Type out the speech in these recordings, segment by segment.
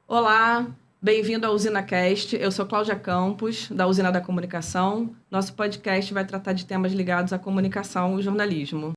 Olá, bem-vindo à UsinaCast. Eu sou Cláudia Campos, da Usina da Comunicação. Nosso podcast vai tratar de temas ligados à comunicação e jornalismo.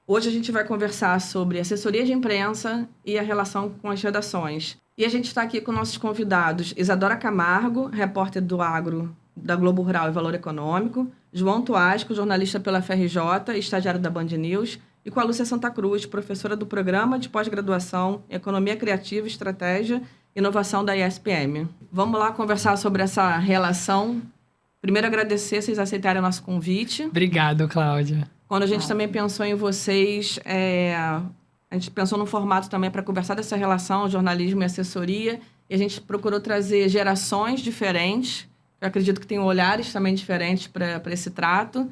Hoje a gente vai conversar sobre assessoria de imprensa e a relação com as redações. E a gente está aqui com nossos convidados: Isadora Camargo, repórter do Agro, da Globo Rural e Valor Econômico; João Tuasco, jornalista pela FRJ, estagiário da Band News; e com a Lúcia Santa Cruz, professora do Programa de Pós-Graduação Economia Criativa, Estratégia e Inovação da ISPM. Vamos lá conversar sobre essa relação. Primeiro, agradecer vocês aceitarem o nosso convite. Obrigado, Cláudia. Quando a gente também pensou em vocês, a gente pensou num formato também para conversar dessa relação, jornalismo e assessoria, e a gente procurou trazer gerações diferentes. Eu acredito que tem olhares também diferentes para esse trato.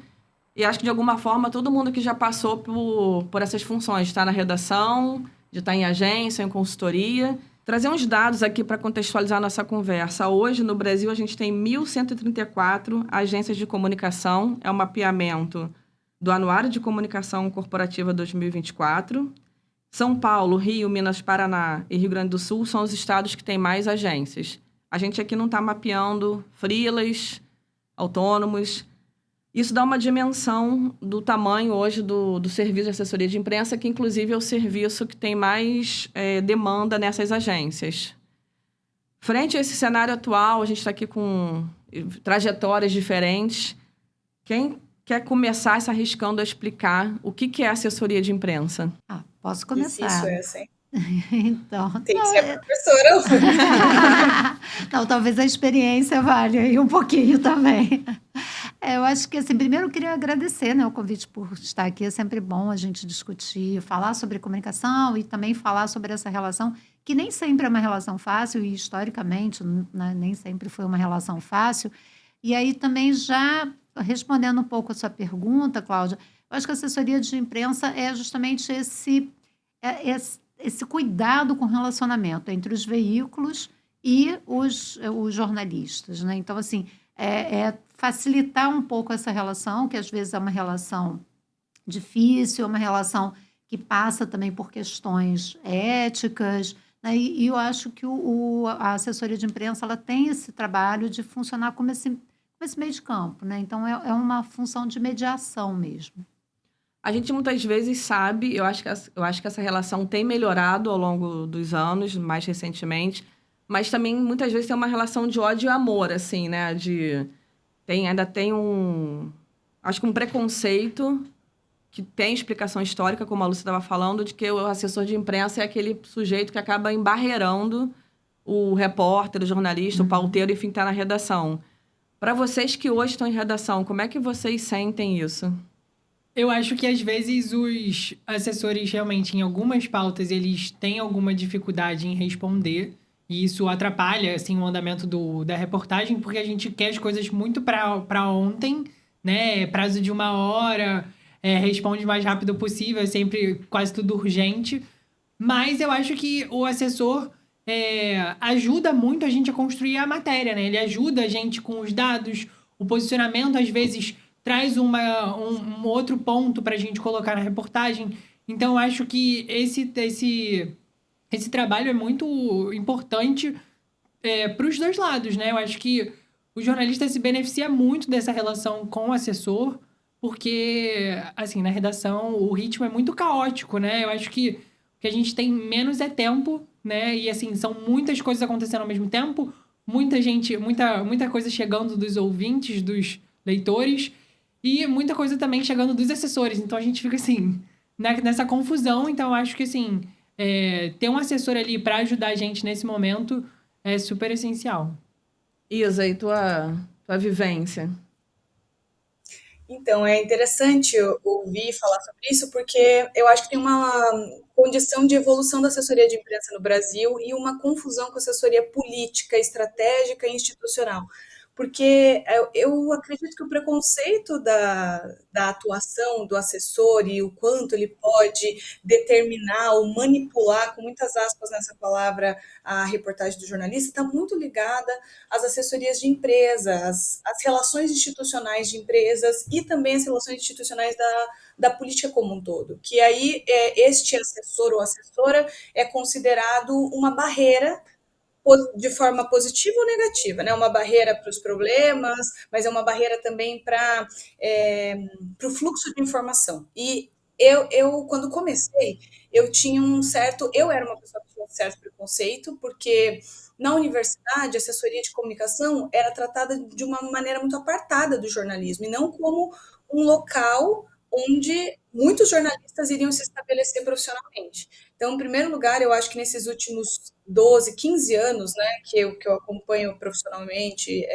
E acho que, de alguma forma, todo mundo que já passou por essas funções, de estar na redação, de estar em agência, em consultoria. Trazer uns dados aqui para contextualizar a nossa conversa. Hoje, no Brasil, a gente tem 1.134 agências de comunicação. É um mapeamento do Anuário de Comunicação Corporativa 2024. São Paulo, Rio, Minas, Paraná e Rio Grande do Sul são os estados que têm mais agências. A gente aqui não está mapeando freelas, autônomos. Isso dá uma dimensão do tamanho hoje do serviço de assessoria de imprensa, que inclusive é o serviço que tem mais demanda nessas agências. Frente a esse cenário atual, a gente está aqui com trajetórias diferentes. Quem quer começar se arriscando a explicar o que é assessoria de imprensa? Posso começar. Difícil essa, hein? Então, Tem que ser professora. não, talvez a experiência valha aí um pouquinho também. Eu acho que, assim, primeiro eu queria agradecer, né, o convite por estar aqui. É sempre bom a gente discutir, falar sobre comunicação e também falar sobre essa relação, que nem sempre é uma relação fácil e, historicamente, né, nem sempre foi uma relação fácil. E aí também já respondendo um pouco a sua pergunta, Cláudia, eu acho que a assessoria de imprensa é justamente esse cuidado com o relacionamento entre os veículos e os jornalistas, né? Então, assim, facilitar um pouco essa relação, que às vezes é uma relação difícil, uma relação que passa também por questões éticas, né? E eu acho que a assessoria de imprensa ela tem esse trabalho de funcionar como esse meio de campo, né? Então, é uma função de mediação mesmo. A gente muitas vezes sabe, eu acho que essa relação tem melhorado ao longo dos anos, mais recentemente, mas também muitas vezes tem uma relação de ódio e amor, assim, né? Ainda tem acho que um preconceito que tem explicação histórica, como a Lúcia estava falando, de que o assessor de imprensa é aquele sujeito que acaba embarreirando o repórter, o jornalista, o pauteiro, enfim, está na redação. Para vocês que hoje estão em redação, como é que vocês sentem isso? Eu acho que, às vezes, os assessores, realmente, em algumas pautas, eles têm alguma dificuldade em responder. E isso atrapalha, assim, o andamento da reportagem, porque a gente quer as coisas muito para ontem, né? Prazo de 1 hora, responde o mais rápido possível, é sempre quase tudo urgente. Mas eu acho que o assessor ajuda muito a gente a construir a matéria, né? Ele ajuda a gente com os dados, o posicionamento, às vezes, traz um outro ponto para a gente colocar na reportagem. Então, eu acho que esse trabalho é muito importante para os dois lados, né? Eu acho que o jornalista se beneficia muito dessa relação com o assessor, porque, assim, na redação o ritmo é muito caótico, né? Eu acho que o que a gente tem menos é tempo, né? E, assim, são muitas coisas acontecendo ao mesmo tempo, muita gente, muita coisa chegando dos ouvintes, dos leitores, e muita coisa também chegando dos assessores. Então, a gente fica, assim, nessa confusão. Então, eu acho que, assim, ter um assessor ali para ajudar a gente nesse momento é super essencial. Isa, e tua vivência? Então, é interessante ouvir falar sobre isso, porque eu acho que tem uma condição de evolução da assessoria de imprensa no Brasil e uma confusão com a assessoria política, estratégica e institucional. porque eu acredito que o preconceito da atuação do assessor e o quanto ele pode determinar ou manipular, com muitas aspas nessa palavra, a reportagem do jornalista, está muito ligada às assessorias de empresa, às relações institucionais de empresas e também as relações institucionais da política como um todo, que aí este assessor ou assessora é considerado uma barreira de forma positiva ou negativa, né? Uma barreira para os problemas, mas é uma barreira também para o fluxo de informação. E quando comecei, eu era uma pessoa que tinha um certo preconceito, porque na universidade, a assessoria de comunicação era tratada de uma maneira muito apartada do jornalismo, e não como um local onde muitos jornalistas iriam se estabelecer profissionalmente. Então, em primeiro lugar, eu acho que nesses últimos 12, 15 anos, né, que eu acompanho profissionalmente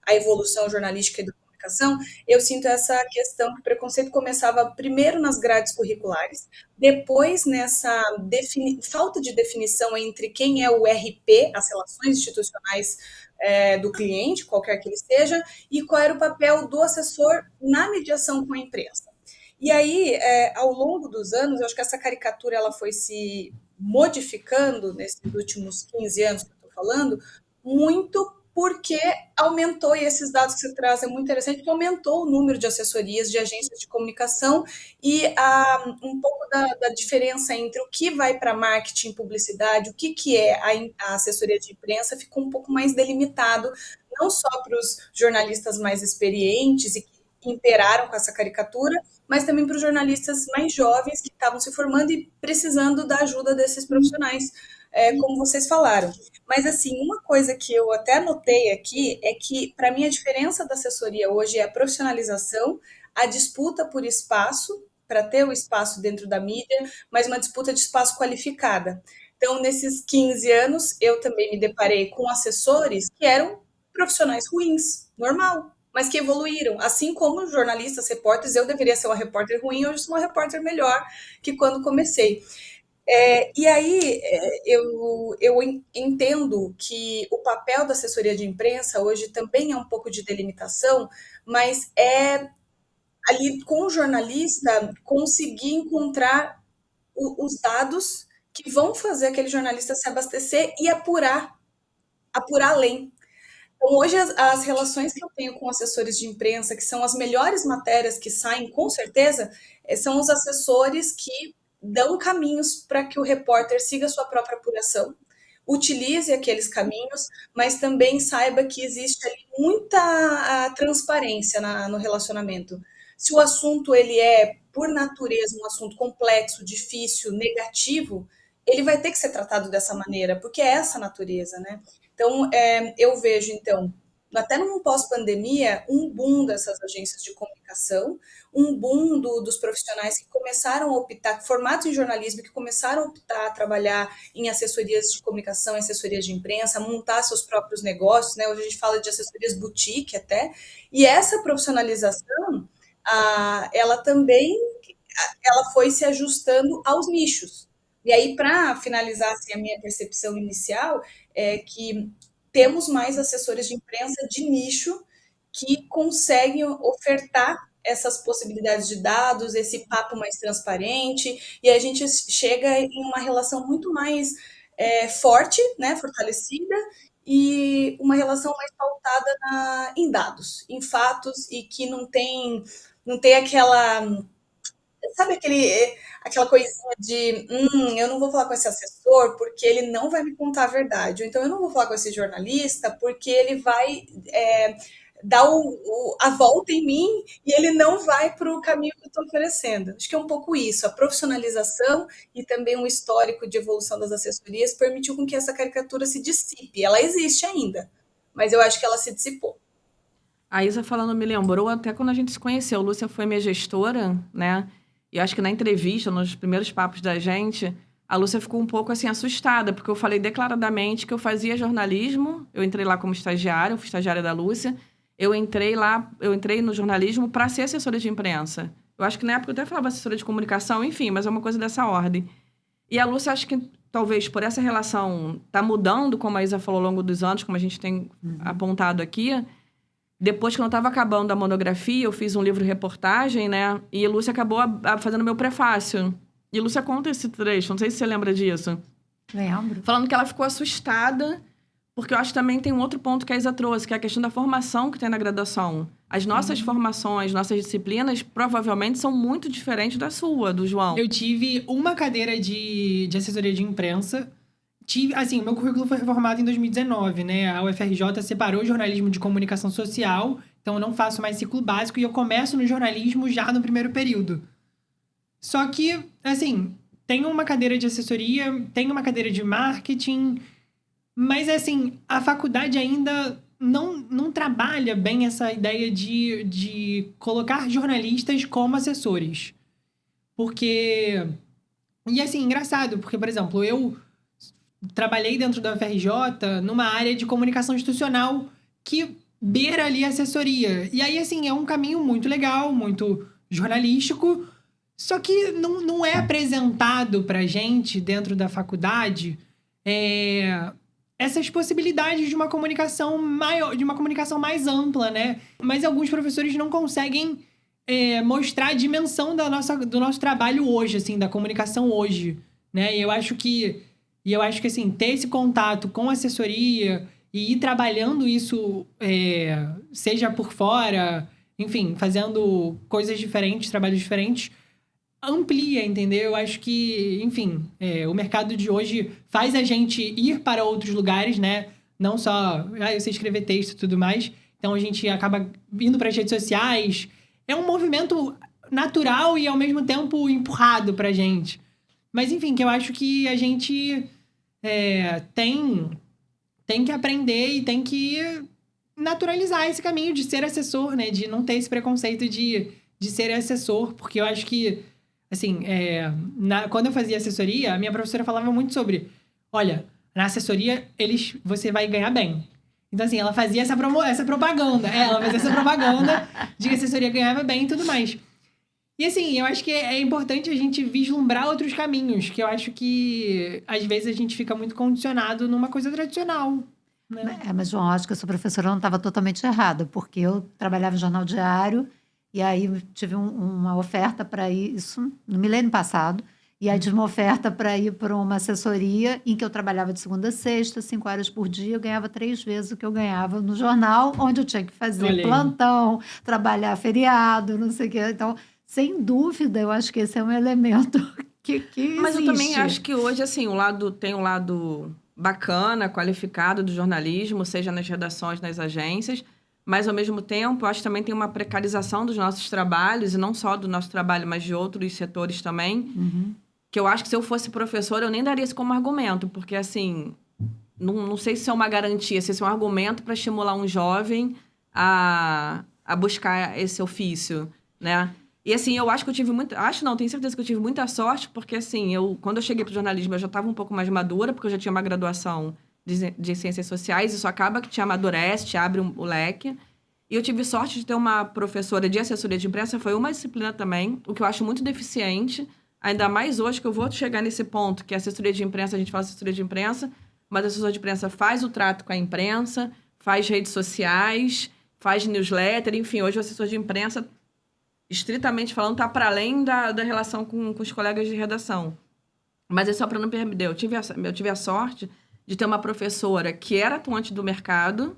a evolução jornalística e da comunicação, eu sinto essa questão que o preconceito começava primeiro nas grades curriculares, depois nessa falta de definição entre quem é o RP, as relações institucionais do cliente, qualquer que ele seja, e qual era o papel do assessor na mediação com a imprensa. E aí, ao longo dos anos, eu acho que essa caricatura ela foi se modificando nesses últimos 15 anos que eu estou falando, muito porque aumentou, e esses dados que você traz é muito interessante, porque aumentou o número de assessorias, de agências de comunicação, e um pouco da diferença entre o que vai para marketing, publicidade, o que é a assessoria de imprensa, ficou um pouco mais delimitado, não só para os jornalistas mais experientes e que imperaram com essa caricatura, mas também para os jornalistas mais jovens que estavam se formando e precisando da ajuda desses profissionais, como vocês falaram. Mas, assim, uma coisa que eu até anotei aqui é que, para mim, a diferença da assessoria hoje é a profissionalização, a disputa por espaço, para ter o espaço dentro da mídia, mas uma disputa de espaço qualificada. Então, nesses 15 anos, eu também me deparei com assessores que eram profissionais ruins, normal, mas que evoluíram. Assim como jornalistas, repórteres, eu deveria ser uma repórter ruim, hoje sou uma repórter melhor que quando comecei. E aí eu entendo que o papel da assessoria de imprensa hoje também é um pouco de delimitação, mas é ali com o jornalista conseguir encontrar os dados que vão fazer aquele jornalista se abastecer e apurar além. Então, hoje, as relações que eu tenho com assessores de imprensa, que são as melhores matérias que saem, com certeza, são os assessores que dão caminhos para que o repórter siga a sua própria apuração, utilize aqueles caminhos, mas também saiba que existe ali muita transparência no relacionamento. Se o assunto ele é, por natureza, um assunto complexo, difícil, negativo, ele vai ter que ser tratado dessa maneira, porque é essa a natureza, né? Então, eu vejo, então, até num pós-pandemia, um boom dessas agências de comunicação, um boom dos profissionais que começaram a optar, formados em jornalismo, que começaram a optar a trabalhar em assessorias de comunicação, em assessorias de imprensa, a montar seus próprios negócios, né? Hoje a gente fala de assessorias boutique até, e essa profissionalização, ela também ela foi se ajustando aos nichos. E aí, para finalizar assim, a minha percepção inicial, é que temos mais assessores de imprensa de nicho que conseguem ofertar essas possibilidades de dados, esse papo mais transparente, e a gente chega em uma relação muito mais forte, né, fortalecida, e uma relação mais pautada em dados, em fatos, e que não tem aquela. Sabe aquela coisinha de eu não vou falar com esse assessor porque ele não vai me contar a verdade, ou então eu não vou falar com esse jornalista porque ele vai dar a volta em mim e ele não vai para o caminho que eu estou oferecendo. Acho que é um pouco isso, a profissionalização e também um histórico de evolução das assessorias permitiu com que essa caricatura se dissipe. Ela existe ainda, mas eu acho que ela se dissipou. A Isa falando me lembrou até quando a gente se conheceu. Lúcia foi minha gestora, né? E eu acho que na entrevista, nos primeiros papos da gente, a Lúcia ficou um pouco assim assustada, porque eu falei declaradamente que eu fazia jornalismo. Eu entrei lá como estagiária, eu fui estagiária da Lúcia. Eu entrei no jornalismo para ser assessora de imprensa. Eu acho que na época eu até falava assessora de comunicação, enfim, mas é uma coisa dessa ordem. E a Lúcia, acho que talvez por essa relação tá mudando, como a Isa falou, ao longo dos anos, como a gente tem apontado aqui. Depois que eu estava acabando a monografia, eu fiz um livro-reportagem, né? E a Lúcia acabou fazendo meu prefácio. E a Lúcia conta esse trecho, não sei se você lembra disso. Lembro. Falando que ela ficou assustada, porque eu acho que também tem um outro ponto que a Isa trouxe, que é a questão da formação que tem na graduação. As nossas formações, nossas disciplinas, provavelmente são muito diferentes da sua, do João. Eu tive uma cadeira de assessoria de imprensa. Assim, meu currículo foi reformado em 2019, né? A UFRJ separou o jornalismo de comunicação social, então eu não faço mais ciclo básico e eu começo no jornalismo já no primeiro período. Só que, assim, tem uma cadeira de assessoria, tem uma cadeira de marketing, mas, assim, a faculdade ainda não trabalha bem essa ideia de colocar jornalistas como assessores. Porque... E, assim, engraçado, porque, por exemplo, eu trabalhei dentro da UFRJ numa área de comunicação institucional que beira ali a assessoria. E aí, assim, é um caminho muito legal, muito jornalístico, só que não é apresentado pra gente, dentro da faculdade, essas possibilidades de uma comunicação maior, de uma comunicação mais ampla, né? Mas alguns professores não conseguem mostrar a dimensão do nosso trabalho hoje, assim, da comunicação hoje, né? E eu acho que, assim, ter esse contato com a assessoria e ir trabalhando isso, seja por fora, enfim, fazendo coisas diferentes, trabalhos diferentes, amplia, entendeu? Eu acho que, enfim, o mercado de hoje faz a gente ir para outros lugares, né? Não só, eu sei escrever texto e tudo mais. Então, a gente acaba indo para as redes sociais. É um movimento natural e, ao mesmo tempo, empurrado pra gente. Mas, enfim, que eu acho que a gente tem que aprender e tem que naturalizar esse caminho de ser assessor, né? De não ter esse preconceito de ser assessor. Porque eu acho que, assim, quando eu fazia assessoria, a minha professora falava muito sobre... Olha, na assessoria, você vai ganhar bem. Então, assim, ela fazia essa propaganda. Ela fazia essa propaganda de que a assessoria ganhava bem e tudo mais. E, assim, eu acho que é importante a gente vislumbrar outros caminhos, que eu acho que, às vezes, a gente fica muito condicionado numa coisa tradicional, né? Mas, João, acho que a sua professora não estava totalmente errada, porque eu trabalhava em jornal diário, e aí tive uma oferta para ir, isso no milênio passado, e aí tive uma oferta para ir para uma assessoria em que eu trabalhava de segunda a sexta, 5 horas por dia, eu ganhava 3 vezes o que eu ganhava no jornal, onde eu tinha que Olha fazer aí. plantão, trabalhar feriado, não sei o quê. Então, sem dúvida, eu acho que esse é um elemento que Mas eu também existe. acho que hoje, assim, tem um lado bacana, qualificado do jornalismo, seja nas redações, nas agências, mas, ao mesmo tempo, eu acho que também tem uma precarização dos nossos trabalhos, e não só do nosso trabalho, mas de outros setores também, que eu acho que se eu fosse professora, eu nem daria isso como argumento, porque, assim, não sei se é uma garantia, se é um argumento para estimular um jovem a buscar esse ofício, né? E, assim, eu acho que eu tive muito... Acho não, tenho certeza que eu tive muita sorte, porque, assim, quando eu cheguei pro jornalismo, eu já estava um pouco mais madura, porque eu já tinha uma graduação de ciências sociais, isso acaba que te amadurece, te abre o leque. E eu tive sorte de ter uma professora de assessoria de imprensa, foi uma disciplina também, o que eu acho muito deficiente, ainda mais hoje que eu vou chegar nesse ponto, que a assessoria de imprensa, a gente fala assessoria de imprensa, mas a assessoria de imprensa faz o trato com a imprensa, faz redes sociais, faz newsletter, enfim, hoje o assessor de imprensa, estritamente falando, está para além da relação com os colegas de redação. Mas é só para não perder. Eu tive a sorte de ter uma professora que era atuante do mercado,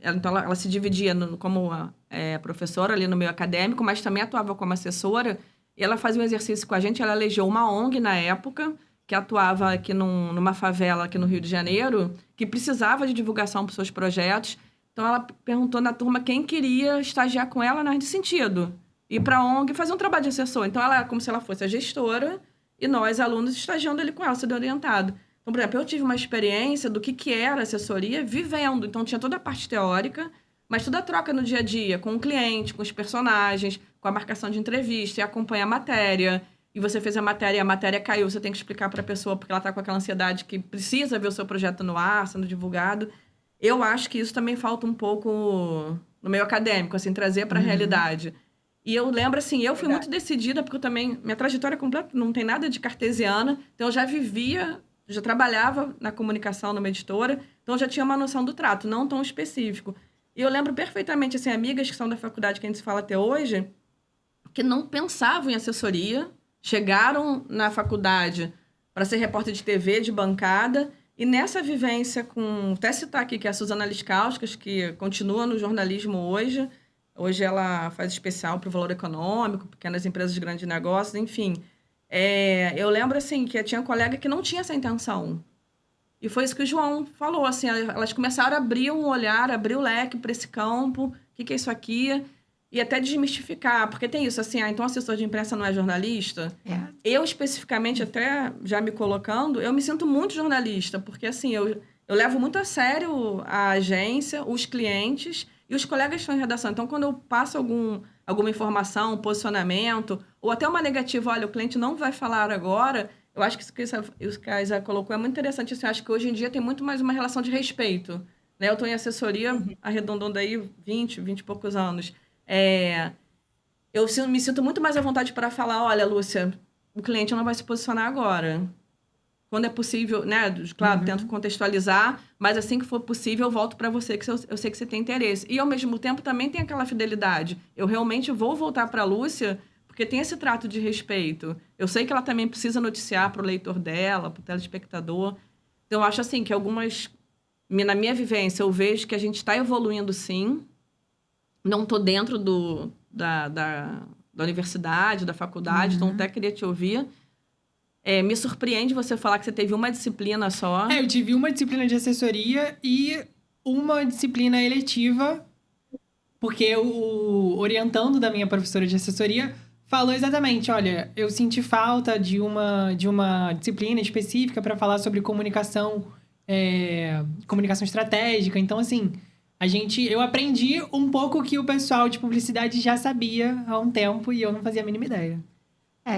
então ela se dividia como professora ali no meio acadêmico, mas também atuava como assessora, e ela fazia um exercício com a gente, ela elegeu uma ONG na época, que atuava aqui numa favela aqui no Rio de Janeiro, que precisava de divulgação para os seus projetos. Então, ela perguntou na turma quem queria estagiar com ela nesse sentido. Ir para a ONG e fazer um trabalho de assessor. Então, ela era como se ela fosse a gestora e nós, alunos, estagiando ali com ela, sendo orientado. Então, por exemplo, eu tive uma experiência do que era assessoria vivendo. Então, tinha toda a parte teórica, mas toda a troca no dia a dia, com o cliente, com os personagens, com a marcação de entrevista, e acompanha a matéria. E você fez a matéria caiu, você tem que explicar para a pessoa, porque ela está com aquela ansiedade que precisa ver o seu projeto no ar, sendo divulgado. Eu acho que isso também falta um pouco no meio acadêmico, assim, trazer para a realidade. E eu lembro, assim, eu fui muito decidida, porque eu também... Minha trajetória completa não tem nada de cartesiana, então eu já vivia já trabalhava na comunicação numa editora, então já tinha uma noção do trato, não tão específico. E eu lembro perfeitamente, assim, amigas que são da faculdade que a gente se fala até hoje, que não pensavam em assessoria, chegaram na faculdade para ser repórter de TV, de bancada, e nessa vivência com... Até citar aqui que é a Suzana Liskauskas, que continua no jornalismo hoje. Hoje ela faz especial para o Valor Econômico, pequenas empresas de grandes negócios, enfim. Eu lembro, assim, que tinha colega que não tinha essa intenção. E foi isso que o João falou, assim, elas começaram a abrir um olhar, abrir o leque para esse campo, o que é isso aqui, e até desmistificar, porque tem isso, assim, então assessor de imprensa não é jornalista? Eu, especificamente, até já me colocando, eu me sinto muito jornalista, porque, assim, eu levo muito a sério a agência, os clientes e os colegas que estão em redação. Então, quando eu passo alguma informação, um posicionamento, ou até uma negativa, olha, o cliente não vai falar agora... Eu acho que isso que a Isa colocou é muito interessante. Assim, eu acho que hoje em dia tem muito mais uma relação de respeito. Né? Eu estou em assessoria, arredondando aí 20 e poucos anos. Eu me sinto muito mais à vontade para falar, olha, Lúcia, o cliente não vai se posicionar agora. Quando é possível, né? Claro, tento contextualizar, mas assim que for possível, eu volto para você, que eu sei que você tem interesse. E, ao mesmo tempo, também tem aquela fidelidade. Eu realmente vou voltar para a Lúcia... Porque tem esse trato de respeito. Eu sei que ela também precisa noticiar para o leitor dela, para o telespectador. Então, eu acho assim que na minha vivência, eu vejo que a gente está evoluindo, sim. Não estou dentro da universidade, da faculdade, então até queria te ouvir. Me surpreende você falar que você teve uma disciplina só. Eu tive uma disciplina de assessoria e uma disciplina eletiva, porque o orientando da minha professora de assessoria falou exatamente, olha, eu senti falta de uma disciplina específica para falar sobre comunicação estratégica. Então, assim, eu aprendi um pouco que o pessoal de publicidade já sabia há um tempo e eu não fazia a mínima ideia.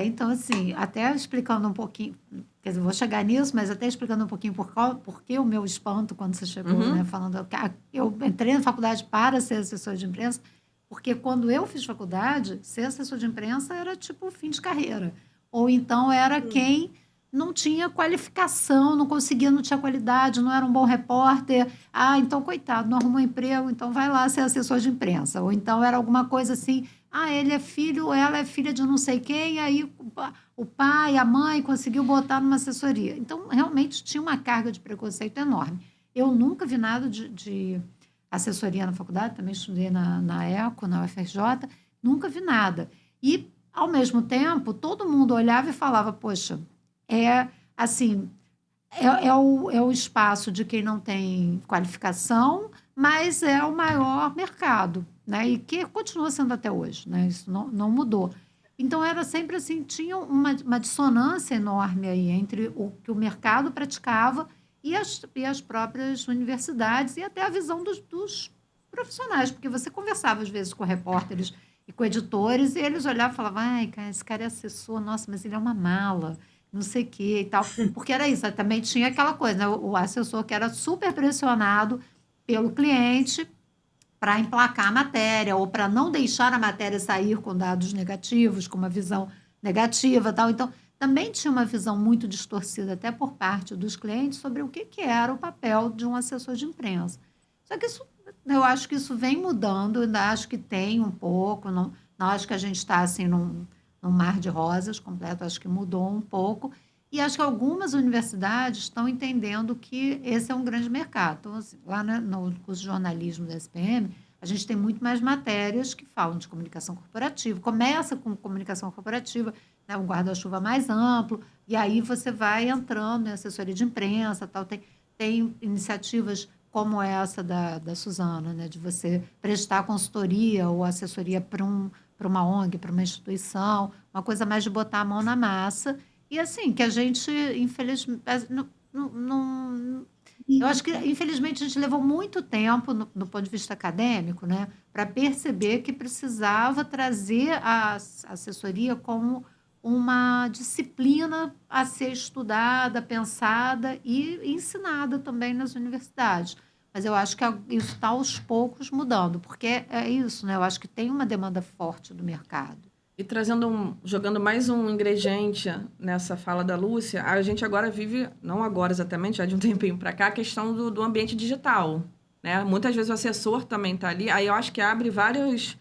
Então, assim, até explicando um pouquinho, quer dizer, vou chegar nisso, mas até explicando um pouquinho por que o meu espanto quando você chegou, né, falando que eu entrei na faculdade para ser assessor de imprensa, porque quando eu fiz faculdade, ser assessor de imprensa era tipo fim de carreira. Ou então era quem não tinha qualificação, não tinha qualidade, não era um bom repórter. Então, coitado, não arrumou emprego, então vai lá ser assessor de imprensa. Ou então era alguma coisa assim, ele é filho, ela é filha de não sei quem, aí o pai, a mãe conseguiu botar numa assessoria. Então, realmente tinha uma carga de preconceito enorme. Eu nunca vi nada de assessoria na faculdade, também estudei na ECO, na UFRJ, nunca vi nada. E, ao mesmo tempo, todo mundo olhava e falava, poxa, é o espaço de quem não tem qualificação, mas é o maior mercado, né? E que continua sendo até hoje, né? Isso não mudou. Então, era sempre assim, tinha uma dissonância enorme aí entre o que o mercado praticava e as próprias universidades e até a visão dos profissionais, porque você conversava, às vezes, com repórteres e com editores, e eles olhavam e falavam, cara, esse cara é assessor, nossa, mas ele é uma mala, não sei o quê e tal. Porque era isso, também tinha aquela coisa, né? O assessor que era super pressionado pelo cliente para emplacar a matéria ou para não deixar a matéria sair com dados negativos, com uma visão negativa e tal. Então, também tinha uma visão muito distorcida, até por parte dos clientes, sobre o que era o papel de um assessor de imprensa. Só que eu acho que isso vem mudando, ainda acho que tem um pouco, não acho que a gente está assim, num mar de rosas completo, acho que mudou um pouco. E acho que algumas universidades estão entendendo que esse é um grande mercado. Então, assim, lá no curso de jornalismo da SPM, a gente tem muito mais matérias que falam de comunicação corporativa. Começa com comunicação corporativa, né, um guarda-chuva mais amplo, e aí você vai entrando em assessoria de imprensa, tal. Tem iniciativas como essa da Suzana, né, de você prestar consultoria ou assessoria para uma ONG, para uma instituição, uma coisa mais de botar a mão na massa. E assim, que a gente, infelizmente, eu acho que, infelizmente, a gente levou muito tempo, no ponto de vista acadêmico, né, para perceber que precisava trazer a assessoria como uma disciplina a ser estudada, pensada e ensinada também nas universidades. Mas eu acho que isso está aos poucos mudando, porque é isso, né? Eu acho que tem uma demanda forte do mercado. E jogando mais um ingrediente nessa fala da Lúcia, a gente agora vive, não agora exatamente, já de um tempinho para cá, a questão do ambiente digital, né? Muitas vezes o assessor também está ali, aí eu acho que abre vários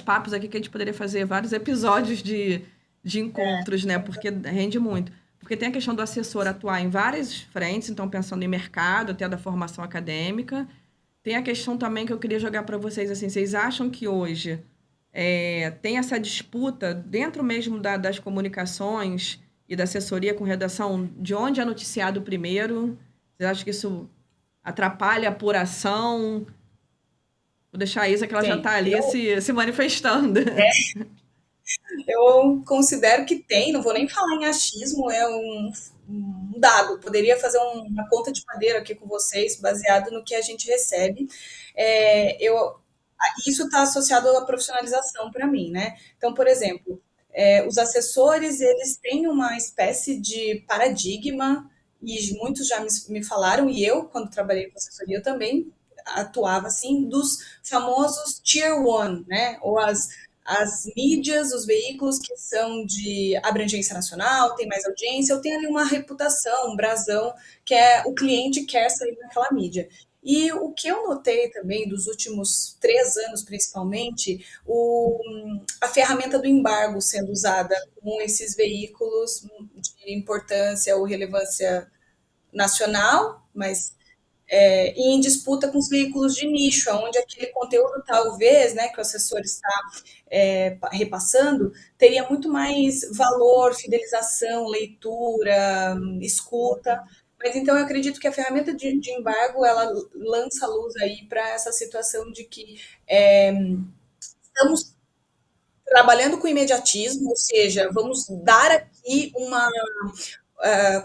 papos aqui que a gente poderia fazer, vários episódios de encontros, né? Porque rende muito. Porque tem a questão do assessor atuar em várias frentes, então pensando em mercado, até da formação acadêmica. Tem a questão também que eu queria jogar para vocês, assim, vocês acham que hoje tem essa disputa dentro mesmo das comunicações e da assessoria com redação, de onde é noticiado primeiro? Vocês acham que isso atrapalha a apuração? Vou deixar a Isa, que ela já Tem. está ali se manifestando. Eu considero que tem, não vou nem falar em achismo, é um dado. Poderia fazer uma conta de padeiro aqui com vocês, baseado no que a gente recebe. Isso está associado à profissionalização para mim, né? Então, por exemplo, os assessores, eles têm uma espécie de paradigma, e muitos já me falaram, e eu, quando trabalhei com assessoria, eu também atuava assim, dos famosos Tier 1, né? Ou as mídias, os veículos que são de abrangência nacional, tem mais audiência, eu tenho ali uma reputação, um brasão, que é o cliente quer sair naquela mídia. E o que eu notei também dos últimos 3 anos, principalmente, a ferramenta do embargo sendo usada com esses veículos de importância ou relevância nacional, mas e em disputa com os veículos de nicho, onde aquele conteúdo, talvez, né, que o assessor está repassando, teria muito mais valor, fidelização, leitura, escuta. Mas então eu acredito que a ferramenta de embargo, ela lança luz aí para essa situação de que estamos trabalhando com imediatismo, ou seja, vamos dar aqui uma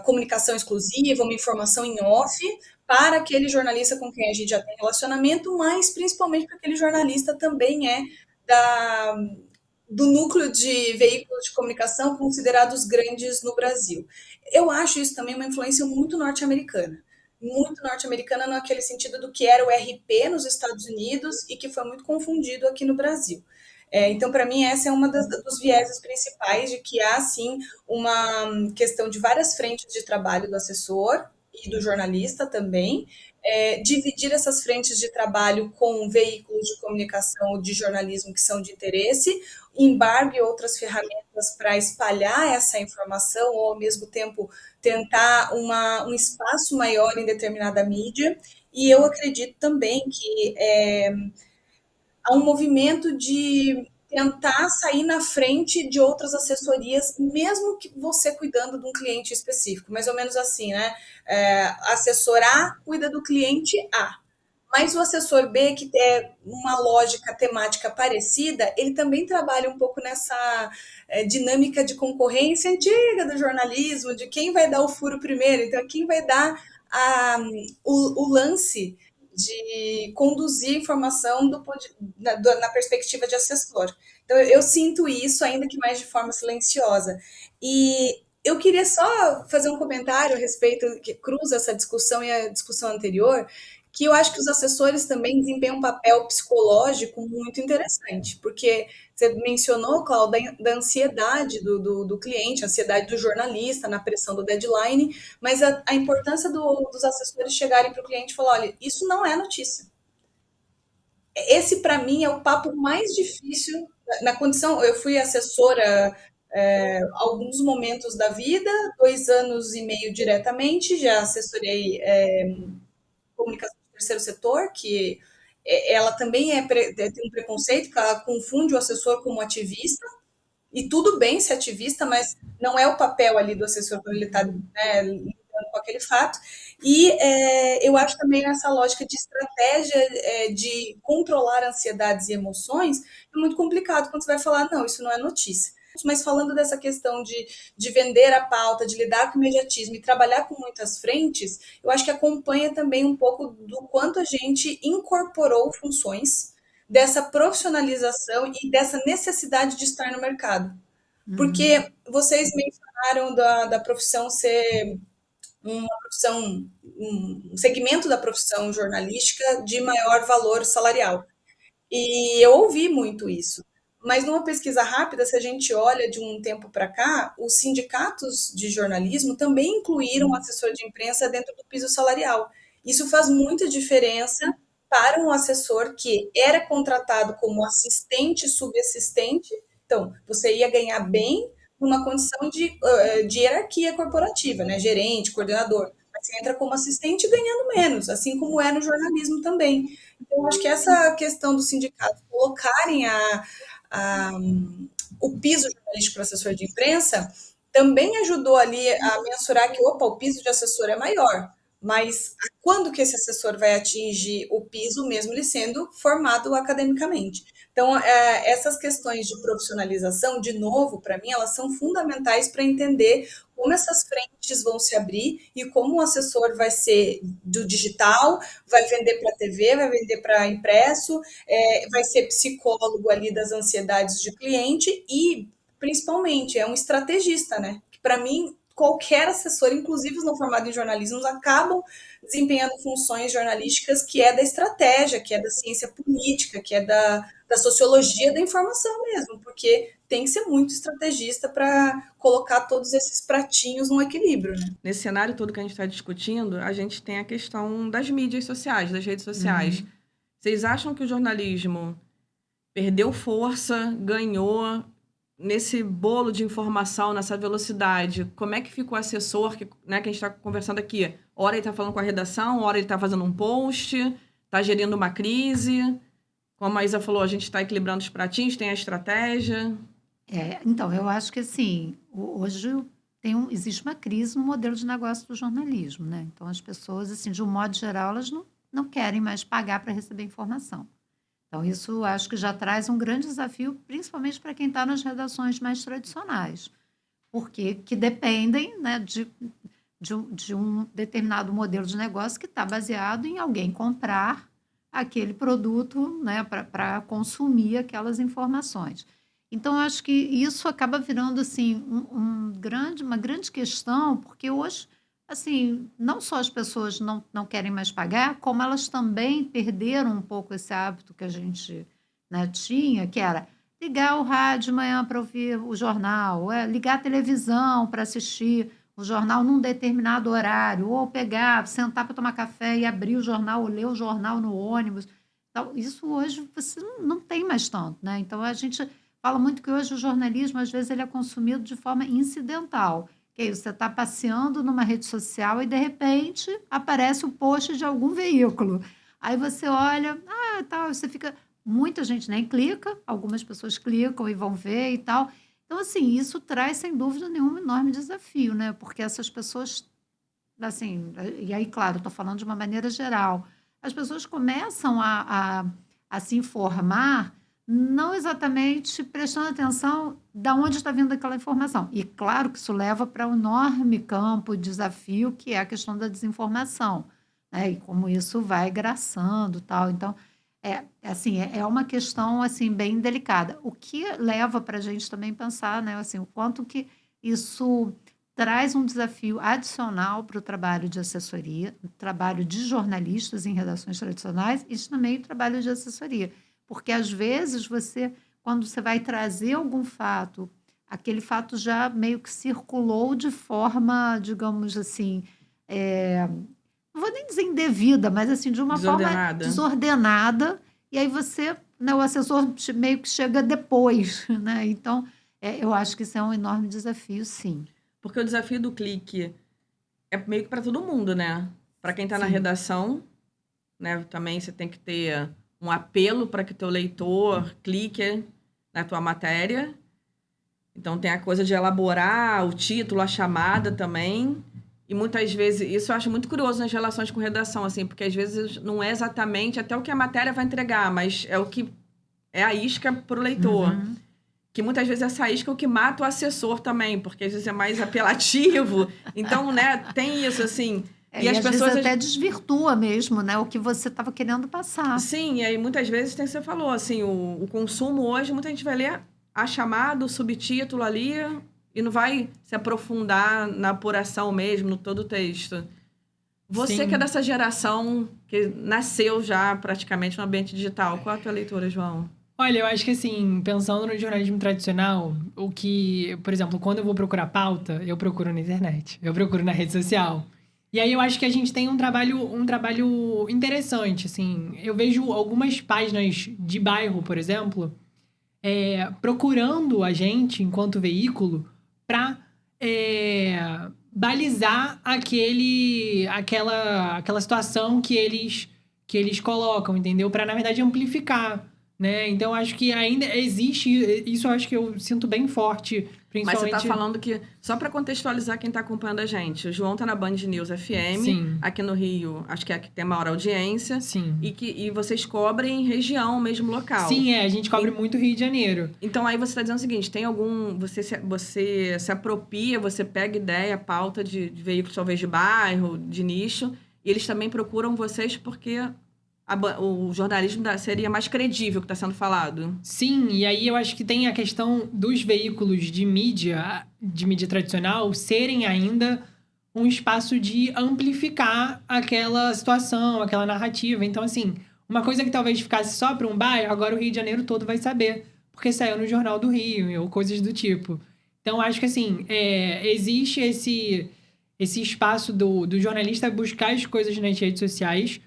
comunicação exclusiva, uma informação em off para aquele jornalista com quem a gente já tem relacionamento, mas principalmente para aquele jornalista também do núcleo de veículos de comunicação considerados grandes no Brasil. Eu acho isso também uma influência muito norte-americana naquele sentido do que era o RP nos Estados Unidos e que foi muito confundido aqui no Brasil. Então, para mim, essa é uma dos vieses principais de que há, sim, uma questão de várias frentes de trabalho do assessor e do jornalista também, dividir essas frentes de trabalho com veículos de comunicação de jornalismo que são de interesse, embargo e outras ferramentas para espalhar essa informação ou, ao mesmo tempo, tentar um espaço maior em determinada mídia. E eu acredito também que há um movimento de tentar sair na frente de outras assessorias, mesmo que você cuidando de um cliente específico, mais ou menos assim, né? Assessor A cuida do cliente A, mas o assessor B, que é uma lógica temática parecida, ele também trabalha um pouco nessa dinâmica de concorrência antiga do jornalismo, de quem vai dar o furo primeiro, então quem vai dar o lance de conduzir informação na perspectiva de assessor. Então, eu sinto isso, ainda que mais de forma silenciosa. E eu queria só fazer um comentário a respeito, que cruza essa discussão e a discussão anterior, que eu acho que os assessores também desempenham um papel psicológico muito interessante, porque você mencionou, Cláudia, da ansiedade do cliente, a ansiedade do jornalista na pressão do deadline, mas a importância dos assessores chegarem para o cliente e falar, olha, isso não é notícia. Esse, para mim, é o papo mais difícil na condição. Eu fui assessora alguns momentos da vida, 2 anos e meio diretamente, já assessorei comunicação do terceiro setor, que ela também tem um preconceito, porque ela confunde o assessor como ativista, e tudo bem ser ativista, mas não é o papel ali do assessor quando ele está lidando com aquele fato. E eu acho também essa lógica de estratégia de controlar ansiedades e emoções é muito complicado quando você vai falar, não, isso não é notícia. Mas falando dessa questão de vender a pauta, de lidar com o imediatismo e trabalhar com muitas frentes, eu acho que acompanha também um pouco do quanto a gente incorporou funções dessa profissionalização e dessa necessidade de estar no mercado. Porque vocês mencionaram da profissão ser uma profissão, um segmento da profissão jornalística de maior valor salarial. E eu ouvi muito isso. Mas numa pesquisa rápida, se a gente olha de um tempo para cá, os sindicatos de jornalismo também incluíram o assessor de imprensa dentro do piso salarial. Isso faz muita diferença para um assessor que era contratado como assistente subassistente. Então, você ia ganhar bem numa condição de hierarquia corporativa, né? Gerente, coordenador. Mas você entra como assistente ganhando menos, assim como é no jornalismo também. Então, eu acho que essa questão dos sindicatos colocarem a, o piso jornalístico para assessor de imprensa também ajudou ali a mensurar que, opa, o piso de assessor é maior. Mas quando que esse assessor vai atingir o piso, mesmo ele sendo formado academicamente? Então, essas questões de profissionalização, de novo, para mim, elas são fundamentais para entender como essas frentes vão se abrir e como o assessor vai ser do digital, vai vender para a TV, vai vender para impresso, vai ser psicólogo ali das ansiedades de cliente e, principalmente, é um estrategista, né? Que para mim, qualquer assessor, inclusive os não formados em jornalismo, acabam desempenhando funções jornalísticas que é da estratégia, que é da ciência política, que é da sociologia da informação mesmo, porque tem que ser muito estrategista para colocar todos esses pratinhos no equilíbrio, né? Nesse cenário todo que a gente está discutindo, a gente tem a questão das mídias sociais, das redes sociais. Vocês acham que o jornalismo perdeu força, ganhou nesse bolo de informação, nessa velocidade? Como é que fica o assessor, que a gente está conversando aqui? Hora ele está falando com a redação, hora ele está fazendo um post, está gerindo uma crise. Como a Isa falou, a gente está equilibrando os pratinhos, tem a estratégia. Então, eu acho que assim, hoje existe uma crise no modelo de negócio do jornalismo, né? Então, as pessoas, assim, de um modo geral, elas não querem mais pagar para receber informação. Então, isso acho que já traz um grande desafio, principalmente para quem está nas redações mais tradicionais, porque que dependem, né, de um determinado modelo de negócio que está baseado em alguém comprar aquele produto, né, para consumir aquelas informações. Então, eu acho que isso acaba virando assim, uma grande questão, porque hoje, assim, não só as pessoas não querem mais pagar, como elas também perderam um pouco esse hábito que a gente, né, tinha, que era ligar o rádio de manhã para ouvir o jornal, ligar a televisão para assistir o jornal num determinado horário, ou pegar, sentar para tomar café e abrir o jornal, ou ler o jornal no ônibus. Então, isso hoje você não tem mais tanto, né? Então, a gente fala muito que hoje o jornalismo, às vezes, ele é consumido de forma incidental. Que é isso, você está passeando numa rede social e, de repente, aparece o post de algum veículo. Aí você olha, tal, você fica... Muita gente nem clica, algumas pessoas clicam e vão ver e tal. Então, assim, isso traz, sem dúvida nenhuma, um enorme desafio, né? Porque essas pessoas, assim... E aí, claro, estou falando de uma maneira geral. As pessoas começam a se informar não exatamente prestando atenção de onde está vindo aquela informação. E claro que isso leva para um enorme campo de desafio, que é a questão da desinformação, né? E como isso vai graçando, tal. Então, é uma questão assim bem delicada. O que leva para a gente também pensar, né, assim, o quanto que isso traz um desafio adicional para o trabalho de assessoria, o trabalho de jornalistas em redações tradicionais e também o trabalho de assessoria. Porque, às vezes, quando você vai trazer algum fato, aquele fato já meio que circulou de forma, digamos assim, não vou nem dizer indevida, mas assim, de uma forma desordenada, e aí né, o assessor meio que chega depois, né? Então, eu acho que isso é um enorme desafio, sim. Porque o desafio do clique é meio que para todo mundo, né? Para quem está na redação, né? Também você tem que ter um apelo para que teu leitor clique na tua matéria. Então, tem a coisa de elaborar o título, a chamada também. E muitas vezes, isso eu acho muito curioso nas relações com redação, assim, porque às vezes não é exatamente até o que a matéria vai entregar, mas é o que é a isca para o leitor. Que muitas vezes essa isca é o que mata o assessor também, porque às vezes é mais apelativo. Então, né, tem isso, assim... E as pessoas vezes até desvirtua mesmo, né, o que você estava querendo passar. Sim, e aí muitas vezes tem o que você falou, assim, o consumo hoje, muita gente vai ler a chamada, o subtítulo ali e não vai se aprofundar na apuração mesmo, no todo o texto. Você que é dessa geração que nasceu já praticamente no ambiente digital, qual é a tua leitura, João? Olha, eu acho que assim, pensando no jornalismo tradicional, o que, por exemplo, quando eu vou procurar pauta, eu procuro na internet, eu procuro na rede social. E aí eu acho que a gente tem um trabalho interessante, assim. Eu vejo algumas páginas de bairro, por exemplo, procurando a gente, enquanto veículo, para balizar aquela situação que eles colocam, entendeu? Para, na verdade, amplificar, né? Então, acho que ainda existe... Isso eu acho que eu sinto bem forte, Mas você principalmente... está falando que, só para contextualizar quem está acompanhando a gente, o João está na Band News FM, Sim, aqui no Rio, acho que é a que tem a maior audiência, sim. e vocês cobrem região, mesmo local. Sim, a gente cobre muito Rio de Janeiro. Então aí você está dizendo o seguinte, tem algum... Você se apropria, você pega ideia, pauta de veículos talvez de bairro, de nicho, e eles também procuram vocês porque o jornalismo seria mais credível que está sendo falado. Sim, e aí eu acho que tem a questão dos veículos de mídia tradicional, serem ainda um espaço de amplificar aquela situação, aquela narrativa. Então, assim, uma coisa que talvez ficasse só para um bairro, agora o Rio de Janeiro todo vai saber, porque saiu no Jornal do Rio, ou coisas do tipo. Então, acho que, assim, existe esse espaço do jornalista buscar as coisas nas redes sociais.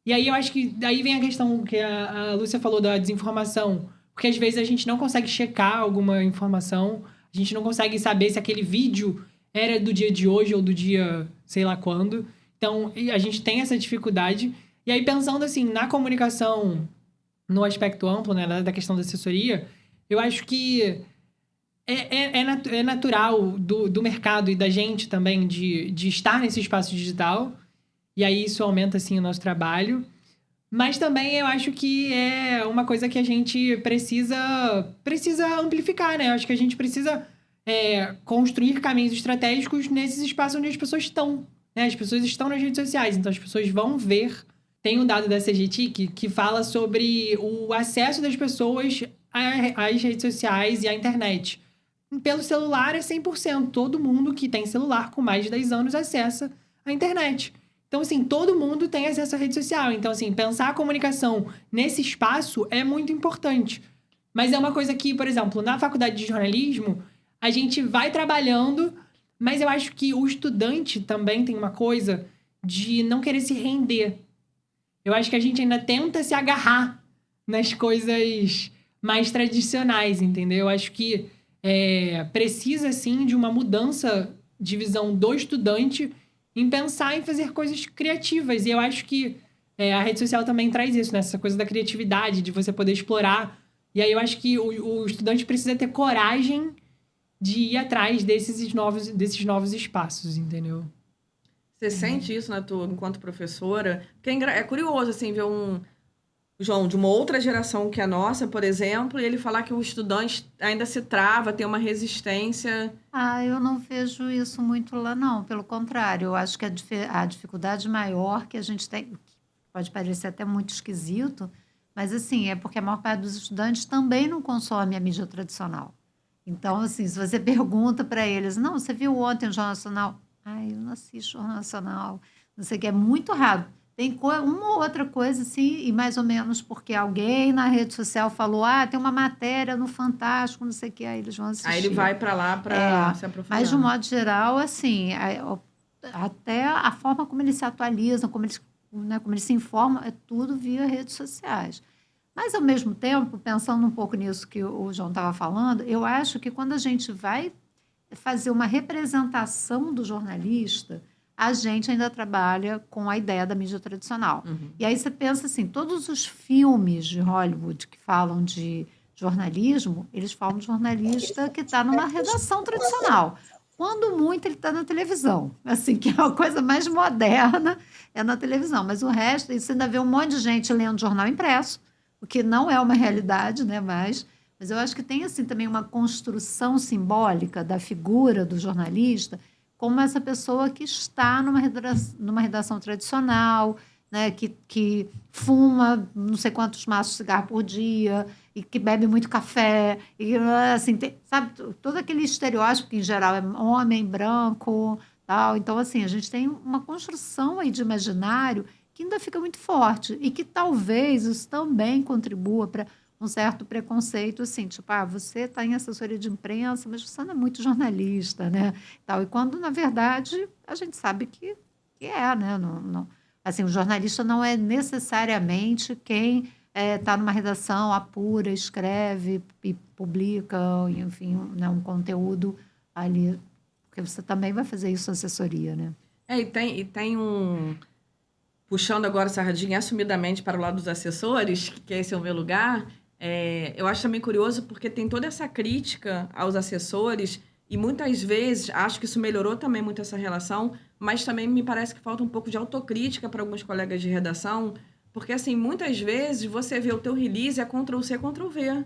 E aí eu acho que daí vem a questão que a Lúcia falou da desinformação. Porque às vezes a gente não consegue checar alguma informação, a gente não consegue saber se aquele vídeo era do dia de hoje ou do dia sei lá quando. Então, a gente tem essa dificuldade. E aí, pensando assim, na comunicação, no aspecto amplo, né, da questão da assessoria, eu acho que é natural do mercado e da gente também de estar nesse espaço digital. E aí isso aumenta, assim, o nosso trabalho. Mas também eu acho que é uma coisa que a gente precisa amplificar, né? Eu acho que a gente precisa construir caminhos estratégicos nesses espaços onde as pessoas estão, né? As pessoas estão nas redes sociais, então as pessoas vão ver. Tem um dado da CGTIC que fala sobre o acesso das pessoas às redes sociais e à internet. Pelo celular é 100%. Todo mundo que tem celular com mais de 10 anos acessa a internet. Então, assim, todo mundo tem acesso à rede social. Então, assim, pensar a comunicação nesse espaço é muito importante. Mas é uma coisa que, por exemplo, na faculdade de jornalismo, a gente vai trabalhando, mas eu acho que o estudante também tem uma coisa de não querer se render. Eu acho que a gente ainda tenta se agarrar nas coisas mais tradicionais, entendeu? Eu acho que precisa, sim, de uma mudança de visão do estudante em pensar em fazer coisas criativas. E eu acho que a rede social também traz isso, né? Essa coisa da criatividade, de você poder explorar. E aí eu acho que o estudante precisa ter coragem de ir atrás desses novos espaços, entendeu? Você sente isso enquanto professora? Porque é curioso, assim, ver João, de uma outra geração que a nossa, por exemplo, e ele falar que o estudante ainda se trava, tem uma resistência. Eu não vejo isso muito lá, não. Pelo contrário, eu acho que a dificuldade maior que a gente tem, que pode parecer até muito esquisito, mas assim, é porque a maior parte dos estudantes também não consome a mídia tradicional. Então, assim, se você pergunta para eles, não, você viu ontem o Jornal Nacional? Eu não assisto Jornal Nacional, não sei o que, é muito raro. Tem uma ou outra coisa, assim, e mais ou menos porque alguém na rede social falou, tem uma matéria no Fantástico, não sei o que, aí eles vão assistir. Aí ele vai para lá para se aprofundar. Mas, de um modo geral, assim, até a forma como eles se atualizam, como eles se informam, é tudo via redes sociais. Mas, ao mesmo tempo, pensando um pouco nisso que o João estava falando, eu acho que quando a gente vai fazer uma representação do jornalista, a gente ainda trabalha com a ideia da mídia tradicional. Uhum. E aí você pensa assim, todos os filmes de Hollywood que falam de jornalismo, eles falam de jornalista que está numa redação tradicional. Quando muito, ele está na televisão. Assim, que é a coisa mais moderna, é na televisão. Mas o resto, você ainda vê um monte de gente lendo jornal impresso, o que não é uma realidade, né? Mas eu acho que tem assim também uma construção simbólica da figura do jornalista como essa pessoa que está numa redação tradicional, né, que fuma não sei quantos maços de cigarro por dia e que bebe muito café, e assim, sabe, todo aquele estereótipo que em geral é homem, branco, tal. Então, assim, a gente tem uma construção aí de imaginário que ainda fica muito forte e que talvez isso também contribua para um certo preconceito, assim, tipo, você está em assessoria de imprensa, mas você não é muito jornalista, né? Tal. E quando, na verdade, a gente sabe que é, né? Assim, o jornalista não é necessariamente quem está numa redação, apura, escreve e publica, enfim, né, um conteúdo ali, porque você também vai fazer isso na assessoria, né? E tem um. Puxando agora a sardinha assumidamente para o lado dos assessores, que esse é o meu lugar, eu acho também curioso porque tem toda essa crítica aos assessores, e muitas vezes acho que isso melhorou também muito essa relação, mas também me parece que falta um pouco de autocrítica para alguns colegas de redação, porque assim, muitas vezes você vê o teu release é Ctrl+C, Ctrl+V.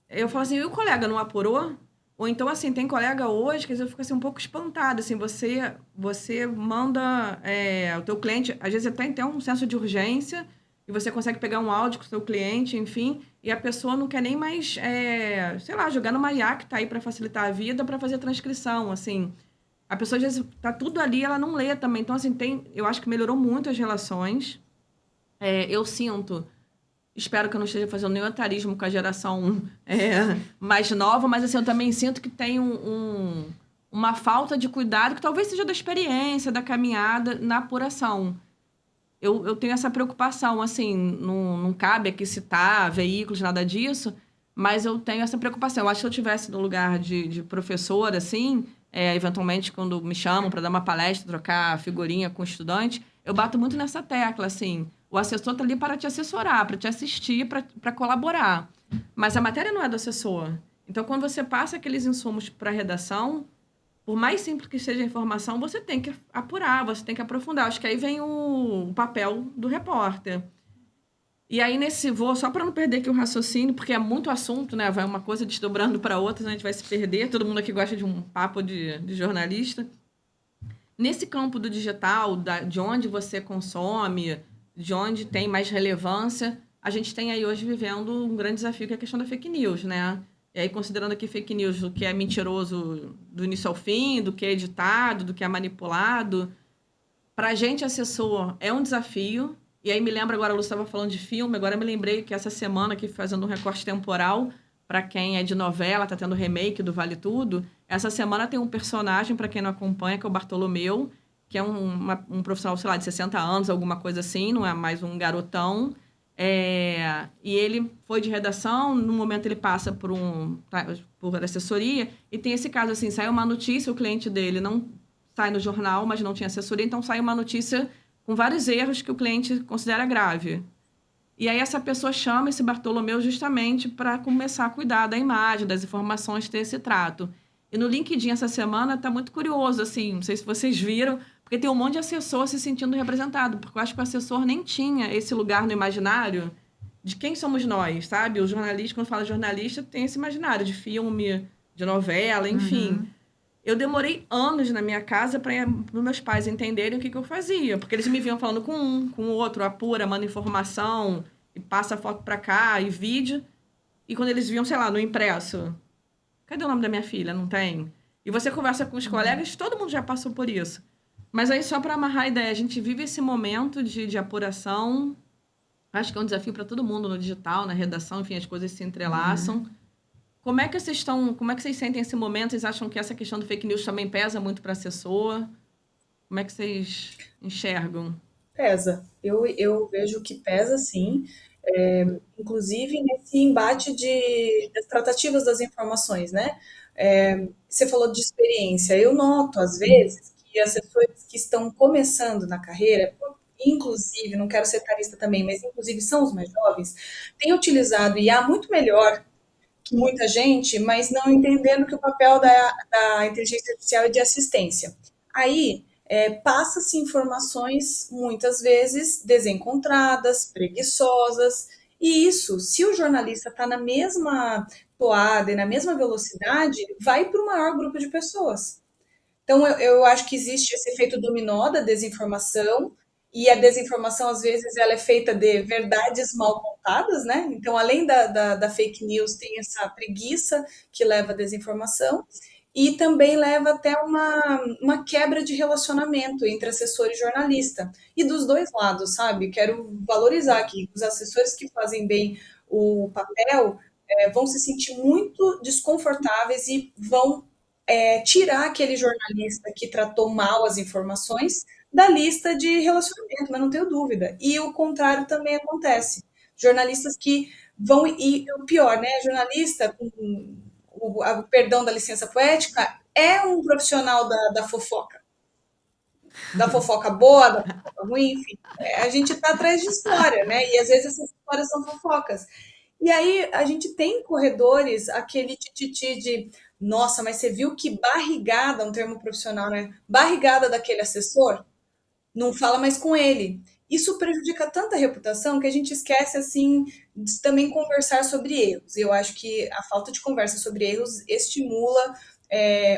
Eu falo assim, e o colega não apurou? Ou então, assim, tem colega hoje que às vezes eu fico assim, um pouco espantada, assim, você manda o teu cliente, às vezes até tem um senso de urgência, e você consegue pegar um áudio com o seu cliente, enfim, e a pessoa não quer nem mais, sei lá, jogar numa IA que tá aí para facilitar a vida, para fazer a transcrição, assim. A pessoa, às vezes, tá tudo ali, ela não lê também. Então, assim, eu acho que melhorou muito as relações. Eu sinto. Espero que eu não esteja fazendo nenhum etarismo com a geração mais nova, mas assim, eu também sinto que tem uma falta de cuidado, que talvez seja da experiência, da caminhada na apuração. Eu tenho essa preocupação, assim, não cabe aqui citar veículos, nada disso, mas eu tenho essa preocupação. Eu acho que se eu estivesse no lugar de professor, assim, eventualmente quando me chamam para dar uma palestra, trocar figurinha com estudante, eu bato muito nessa tecla, assim. O assessor está ali para te assessorar, para te assistir, para colaborar. Mas a matéria não é do assessor. Então, quando você passa aqueles insumos para a redação, por mais simples que seja a informação, você tem que apurar, você tem que aprofundar. Acho que aí vem o papel do repórter. E aí, só para não perder aqui o raciocínio, porque é muito assunto, né? Vai uma coisa desdobrando para outra, a gente vai se perder. Todo mundo aqui gosta de um papo de jornalista. Nesse campo do digital, de onde você consome, de onde tem mais relevância, a gente tem aí hoje vivendo um grande desafio, que é a questão da fake news, né? E aí, considerando aqui fake news, do que é mentiroso do início ao fim, do que é editado, do que é manipulado, para a gente, assessor, é um desafio. E aí me lembra agora, a Lu estava falando de filme, agora eu me lembrei que essa semana, aqui fazendo um recorte temporal, para quem é de novela, está tendo remake do Vale Tudo, essa semana tem um personagem, para quem não acompanha, que é o Bartolomeu, que é um profissional, sei lá, de 60 anos, alguma coisa assim, não é mais um garotão. E ele foi de redação, no momento ele passa por assessoria, e tem esse caso assim, sai uma notícia, o cliente dele não sai no jornal, mas não tinha assessoria, então sai uma notícia com vários erros que o cliente considera grave. E aí essa pessoa chama esse Bartolomeu justamente para começar a cuidar da imagem, das informações, ter esse trato. E no LinkedIn essa semana está muito curioso, assim, não sei se vocês viram, porque tem um monte de assessor se sentindo representado, porque eu acho que o assessor nem tinha esse lugar no imaginário de quem somos nós, sabe? O jornalista, quando fala jornalista, tem esse imaginário de filme, de novela, enfim. Uhum. Eu demorei anos na minha casa para meus pais entenderem o que eu fazia, porque eles me vinham falando com o outro, apura, manda informação, e passa foto para cá, e vídeo. E quando eles viam, sei lá, no impresso, cadê o nome da minha filha? Não tem. E você conversa com os colegas, todo mundo já passou por isso. Mas aí, só para amarrar a ideia, a gente vive esse momento de apuração. Acho que é um desafio para todo mundo no digital, na redação, enfim, as coisas se entrelaçam. Como é que vocês sentem esse momento? Vocês acham que essa questão do fake news também pesa muito para a assessor? Como é que vocês enxergam? Pesa. Eu vejo que pesa sim, inclusive nesse embate das tratativas das informações, né? Você falou de experiência. Eu noto, às vezes, que assessores que estão começando na carreira, inclusive, não quero ser tarista também, mas inclusive são os mais jovens, têm utilizado IA muito melhor que muita gente, mas não entendendo que o papel da inteligência artificial é de assistência. Aí, passa-se informações, muitas vezes, desencontradas, preguiçosas, e isso, se o jornalista está na mesma toada e na mesma velocidade, vai para o maior grupo de pessoas. Então, eu acho que existe esse efeito dominó da desinformação, e a desinformação, às vezes, ela é feita de verdades mal contadas, né? Então, além da fake news, tem essa preguiça que leva à desinformação, e também leva até uma quebra de relacionamento entre assessor e jornalista. E dos dois lados, sabe? Quero valorizar aqui os assessores que fazem bem o papel, vão se sentir muito desconfortáveis e vão tirar aquele jornalista que tratou mal as informações da lista de relacionamento, mas não tenho dúvida. E o contrário também acontece. Jornalistas que vão, e o pior, né? Jornalista, com o perdão da licença poética, é um profissional da fofoca. Da fofoca boa, da fofoca ruim, enfim. A gente está atrás de história, né? E às vezes essas histórias são fofocas. E aí a gente tem corredores, aquele tititi de nossa, mas você viu que barrigada, um termo profissional, né? Barrigada daquele assessor, não fala mais com ele. Isso prejudica tanta reputação que a gente esquece, assim, de também conversar sobre erros. Eu acho que a falta de conversa sobre erros estimula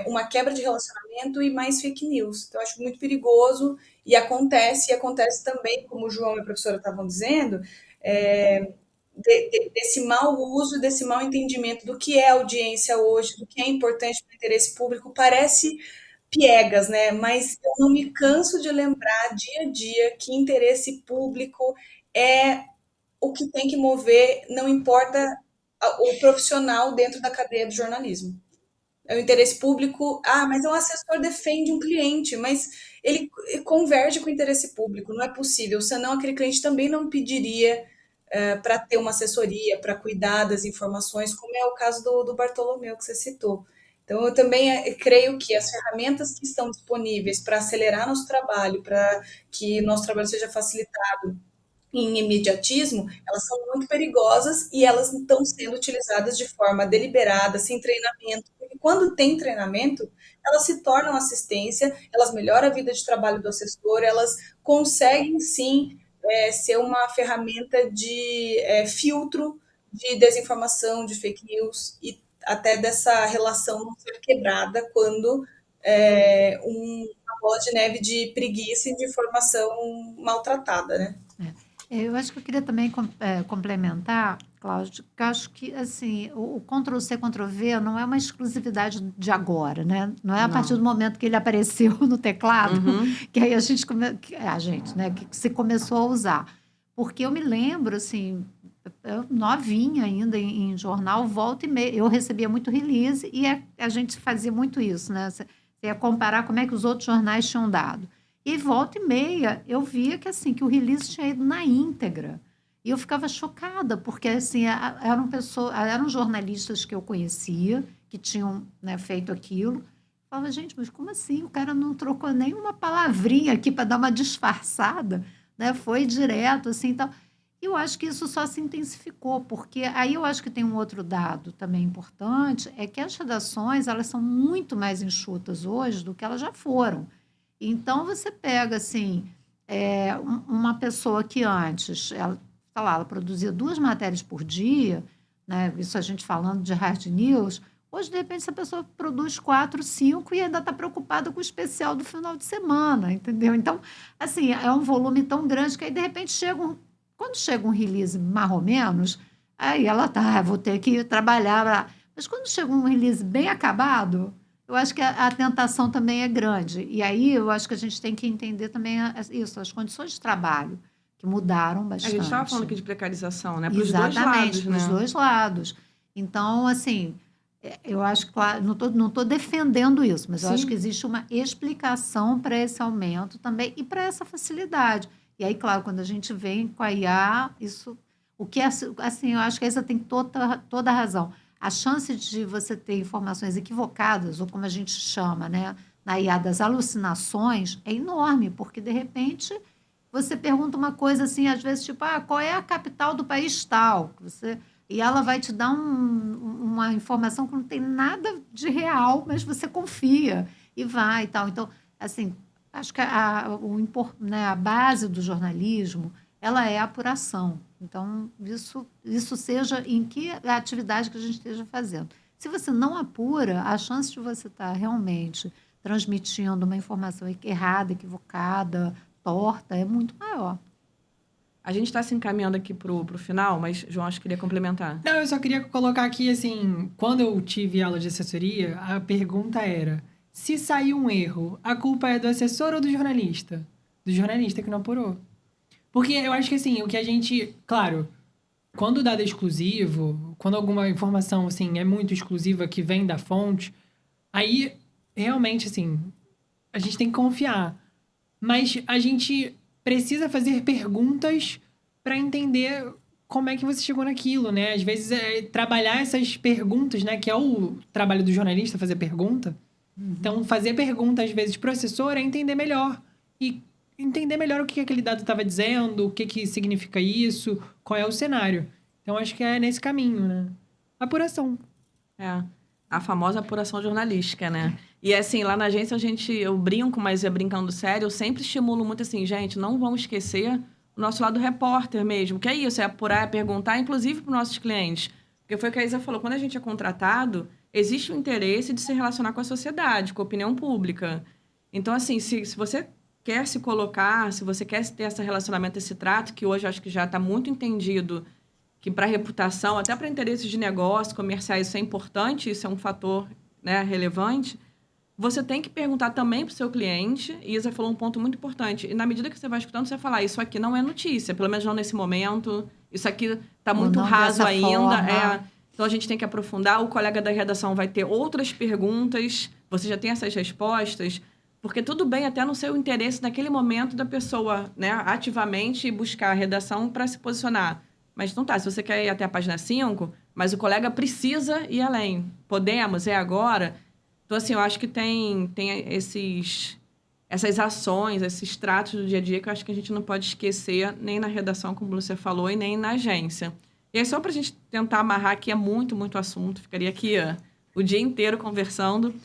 uma quebra de relacionamento e mais fake news. Então, eu acho muito perigoso e acontece também, como o João e a professora estavam dizendo, desse mau uso, desse mau entendimento do que é audiência hoje, do que é importante para o interesse público. Parece piegas, né? Mas eu não me canso de lembrar dia a dia que interesse público é o que tem que mover, não importa o profissional dentro da cadeia do jornalismo. É o interesse público. Ah, mas um assessor defende um cliente, mas ele converge com o interesse público. Não é possível, senão aquele cliente também não pediria para ter uma assessoria, para cuidar das informações, como é o caso do Bartolomeu que você citou. Então, eu também creio que as ferramentas que estão disponíveis para acelerar nosso trabalho, para que nosso trabalho seja facilitado em imediatismo, elas são muito perigosas e elas estão sendo utilizadas de forma deliberada, sem treinamento. Porque quando tem treinamento, elas se tornam assistência, elas melhoram a vida de trabalho do assessor, elas conseguem sim ser uma ferramenta de filtro de desinformação, de fake news e até dessa relação não ser quebrada quando uma bola de neve de preguiça e de informação maltratada, né? Eu acho que eu queria também complementar, Cláudio, que eu acho que assim, o Ctrl-C, Ctrl-V não é uma exclusividade de agora, né? Não é a partir do Não. momento que ele apareceu no teclado Uhum. que aí né, que se começou a usar. Porque eu me lembro, assim, eu novinha ainda em jornal, volta e meia, eu recebia muito release e a gente fazia muito isso, né? Você ia comparar como é que os outros jornais tinham dado. E volta e meia, eu via que assim que o release tinha ido na íntegra. E eu ficava chocada, porque assim, eram jornalistas que eu conhecia, que tinham, né, feito aquilo. Eu falava, gente, mas como assim? O cara não trocou nenhuma palavrinha aqui para dar uma disfarçada, né? Foi direto, assim, tal. E eu acho que isso só se intensificou, porque aí eu acho que tem um outro dado também importante, é que as redações, elas são muito mais enxutas hoje do que elas já foram. Então, você pega, assim, uma pessoa que antes, ela, sei lá, ela produzia 2 matérias por dia, né? Isso a gente falando de hard news. Hoje, de repente, essa pessoa produz 4, 5 e ainda está preocupada com o especial do final de semana, entendeu? Então, assim, é um volume tão grande que aí, de repente, quando chega um release mais ou menos, aí ela tá, vou ter que trabalhar lá. Mas quando chega um release bem acabado, eu acho que a tentação também é grande. E aí eu acho que a gente tem que entender também isso, as condições de trabalho, que mudaram A gente estava falando bastante. aqui de precarização, né? Para os dois Exatamente, lados, para os né? dois lados. Então, assim, eu acho que, claro, não tô defendendo isso, mas eu acho que Sim. existe uma explicação para esse aumento também e para essa facilidade. E aí, claro, quando a gente vem com a IA, isso. O que é, assim, eu acho que aí você tem toda a razão. A chance de você ter informações equivocadas, ou como a gente chama, né, na IA das alucinações, é enorme, porque de repente você pergunta uma coisa assim, às vezes, tipo, qual é a capital do país tal? E ela vai te dar uma informação que não tem nada de real, mas você confia e vai e tal. Então, assim, acho que né, a base do jornalismo, ela é a apuração. Então, isso seja em que atividade que a gente esteja fazendo. Se você não apura, a chance de você estar realmente transmitindo uma informação errada, equivocada, torta, é muito maior. A gente está se encaminhando aqui pro final, mas João, acho que queria complementar. Não, eu só queria colocar aqui, assim, quando eu tive aula de assessoria, a pergunta era: se saiu um erro, a culpa é do assessor ou do jornalista? Do jornalista que não apurou. Porque eu acho que, assim, o que a gente. Claro, quando o dado é exclusivo, quando alguma informação, assim, é muito exclusiva que vem da fonte, aí, realmente, assim, a gente tem que confiar. Mas a gente precisa fazer perguntas para entender como é que você chegou naquilo, né? Às vezes, trabalhar essas perguntas, né? Que é o trabalho do jornalista, fazer pergunta. Então, fazer pergunta, às vezes, pro assessor é entender melhor. E entender melhor o que aquele dado estava dizendo, o que significa isso, qual é o cenário. Então, acho que é nesse caminho, né? Apuração. É, a famosa apuração jornalística, né? E assim, lá na agência eu brinco, mas é brincando sério, eu sempre estimulo muito assim, gente, não vamos esquecer o nosso lado repórter mesmo, que é isso, é apurar, é perguntar, inclusive para os nossos clientes. Porque foi o que a Isa falou, quando a gente é contratado, existe o interesse de se relacionar com a sociedade, com a opinião pública. Então, assim, se você quer se colocar, se você quer ter esse relacionamento, esse trato, que hoje eu acho que já está muito entendido que para reputação, até para interesses de negócio, comerciais, isso é importante, isso é um fator, né, relevante, você tem que perguntar também para o seu cliente, e Isa falou um ponto muito importante, e na medida que você vai escutando, você vai falar, isso aqui não é notícia, pelo menos não nesse momento, isso aqui está Ou muito não raso dessa ainda, forma. então a gente tem que aprofundar, o colega da redação vai ter outras perguntas, você já tem essas respostas, porque tudo bem até no seu interesse naquele momento da pessoa, né, ativamente buscar a redação para se posicionar. Mas então tá, se você quer ir até a página 5, mas o colega precisa ir além. Podemos, é agora. Então, assim, eu acho que tem essas ações, esses tratos do dia a dia que eu acho que a gente não pode esquecer nem na redação, como você falou, e nem na agência. E aí, só para a gente tentar amarrar, que é muito, muito assunto, ficaria aqui o dia inteiro conversando.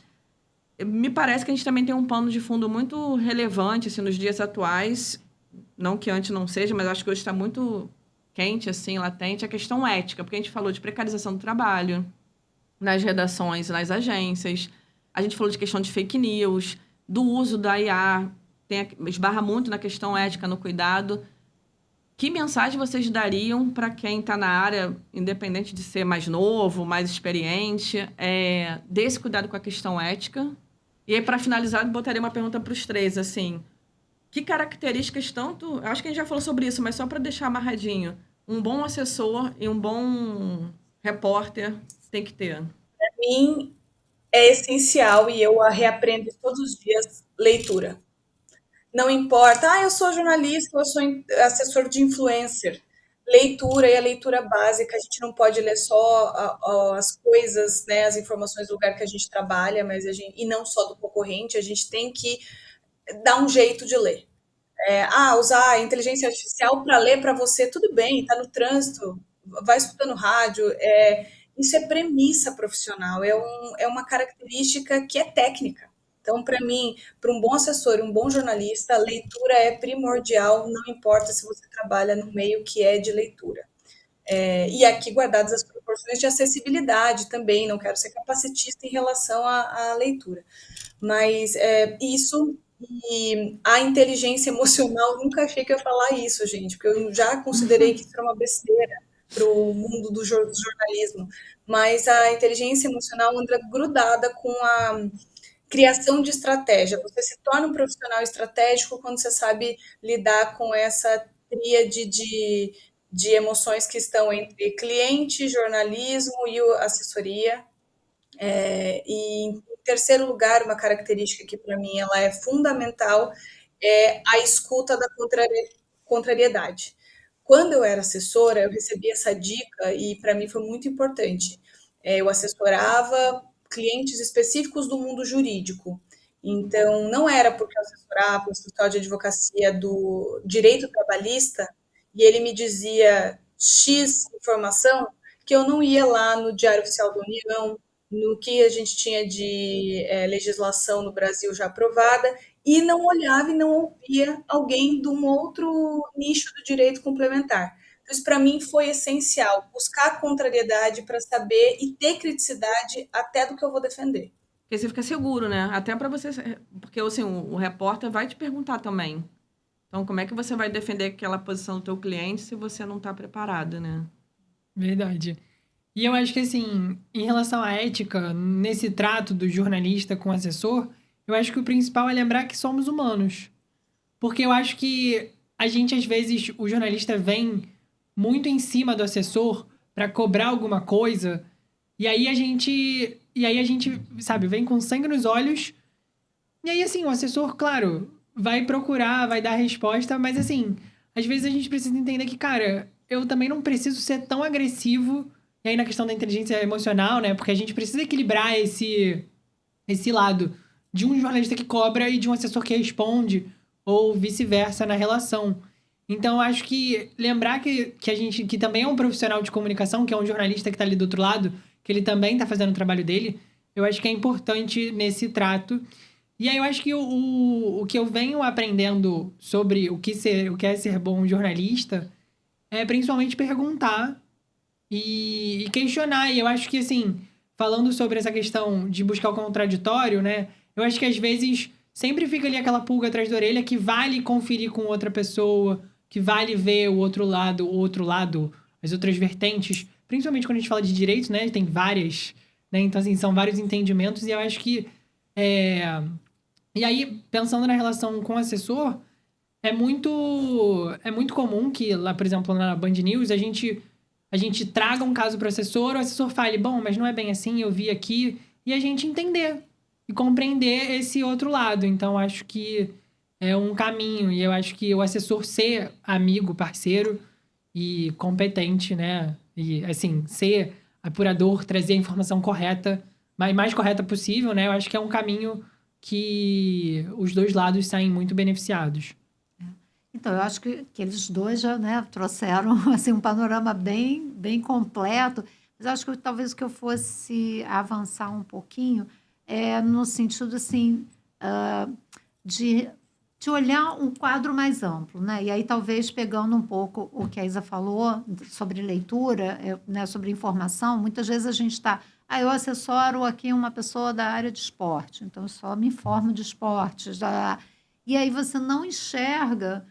Me parece que a gente também tem um pano de fundo muito relevante assim, nos dias atuais, não que antes não seja, mas acho que hoje está muito quente, assim, latente, a questão ética, porque a gente falou de precarização do trabalho nas redações, nas agências, a gente falou de questão de fake news, do uso da IA, esbarra muito na questão ética, no cuidado. Que mensagem vocês dariam para quem está na área, independente de ser mais novo, mais experiente, desse cuidado com a questão ética? E aí, para finalizar, eu botaria uma pergunta para os três, assim, que características tanto... Acho que a gente já falou sobre isso, mas só para deixar amarradinho. Um bom assessor e um bom repórter tem que ter. Para mim, é essencial e eu a reaprendo todos os dias leitura. Não importa, eu sou jornalista, eu sou assessor de influencer. Leitura e a leitura básica, a gente não pode ler só as coisas, né, as informações do lugar que a gente trabalha, mas e não só do concorrente, a gente tem que dar um jeito de ler. Usar a inteligência artificial para ler para você, tudo bem, está no trânsito, vai escutando rádio, isso é premissa profissional, é uma característica que é técnica. Então, para mim, para um bom assessor e um bom jornalista, a leitura é primordial, não importa se você trabalha no meio que é de leitura. E aqui guardadas as proporções de acessibilidade também, não quero ser capacitista em relação à leitura. Mas isso e a inteligência emocional, nunca achei que eu ia falar isso, gente, porque eu já considerei que isso era uma besteira para o mundo do jornalismo. Mas a inteligência emocional anda grudada com a criação de estratégia. Você se torna um profissional estratégico quando você sabe lidar com essa tríade de emoções que estão entre cliente, jornalismo e assessoria. E em terceiro lugar, uma característica que para mim ela é fundamental é a escuta da contrariedade. Quando eu era assessora, eu recebi essa dica e para mim foi muito importante. Eu assessorava clientes específicos do mundo jurídico. Então, não era porque eu assessorava o escritório de advocacia do direito trabalhista e ele me dizia X informação que eu não ia lá no Diário Oficial da União, no que a gente tinha de legislação no Brasil já aprovada, e não olhava e não ouvia alguém de um outro nicho do direito complementar. Então, isso para mim foi essencial, buscar contrariedade para saber e ter criticidade até do que eu vou defender. Porque você fica seguro, né? Até para você... Porque, assim, o repórter vai te perguntar também. Então, como é que você vai defender aquela posição do teu cliente se você não está preparado, né? Verdade. E eu acho que, assim, em relação à ética, nesse trato do jornalista com o assessor, eu acho que o principal é lembrar que somos humanos. Porque eu acho que a gente, às vezes, o jornalista vem muito em cima do assessor para cobrar alguma coisa. E aí a gente, sabe, vem com sangue nos olhos. E aí, assim, o assessor, claro, vai procurar, vai dar a resposta, mas assim, às vezes a gente precisa entender que, cara, eu também não preciso ser tão agressivo. E aí na questão da inteligência emocional, né? Porque a gente precisa equilibrar esse lado de um jornalista que cobra e de um assessor que responde, ou vice-versa na relação. Então, eu acho que lembrar que a gente, que também é um profissional de comunicação, que é um jornalista que está ali do outro lado, que ele também está fazendo o trabalho dele, eu acho que é importante nesse trato. E aí eu acho que o que eu venho aprendendo sobre o que é ser bom jornalista é principalmente perguntar e questionar. E eu acho que, assim, falando sobre essa questão de buscar o contraditório, né? Eu acho que às vezes sempre fica ali aquela pulga atrás da orelha que vale conferir com outra pessoa, que vale ver o outro lado, as outras vertentes. Principalmente quando a gente fala de direito, né? Tem várias, né? Então, assim, são vários entendimentos e eu acho que... E aí, pensando na relação com o assessor, é muito comum que lá, por exemplo, na Band News, a gente traga um caso para o assessor fale, bom, mas não é bem assim, eu vi aqui, e a gente entender e compreender esse outro lado. Então, acho que é um caminho, e eu acho que o assessor ser amigo, parceiro e competente, né? E, assim, ser apurador, trazer a informação correta, mais correta possível, né? Eu acho que é um caminho que os dois lados saem muito beneficiados. Então, eu acho que eles dois já, né, trouxeram assim, um panorama bem completo, mas eu acho que talvez o que eu fosse avançar um pouquinho é no sentido assim, de, de olhar um quadro mais amplo, né? E aí talvez pegando um pouco o que a Isa falou sobre leitura, né, sobre informação, muitas vezes a gente está, eu assessoro aqui uma pessoa da área de esporte, então eu só me informo de esportes, e aí você não enxerga.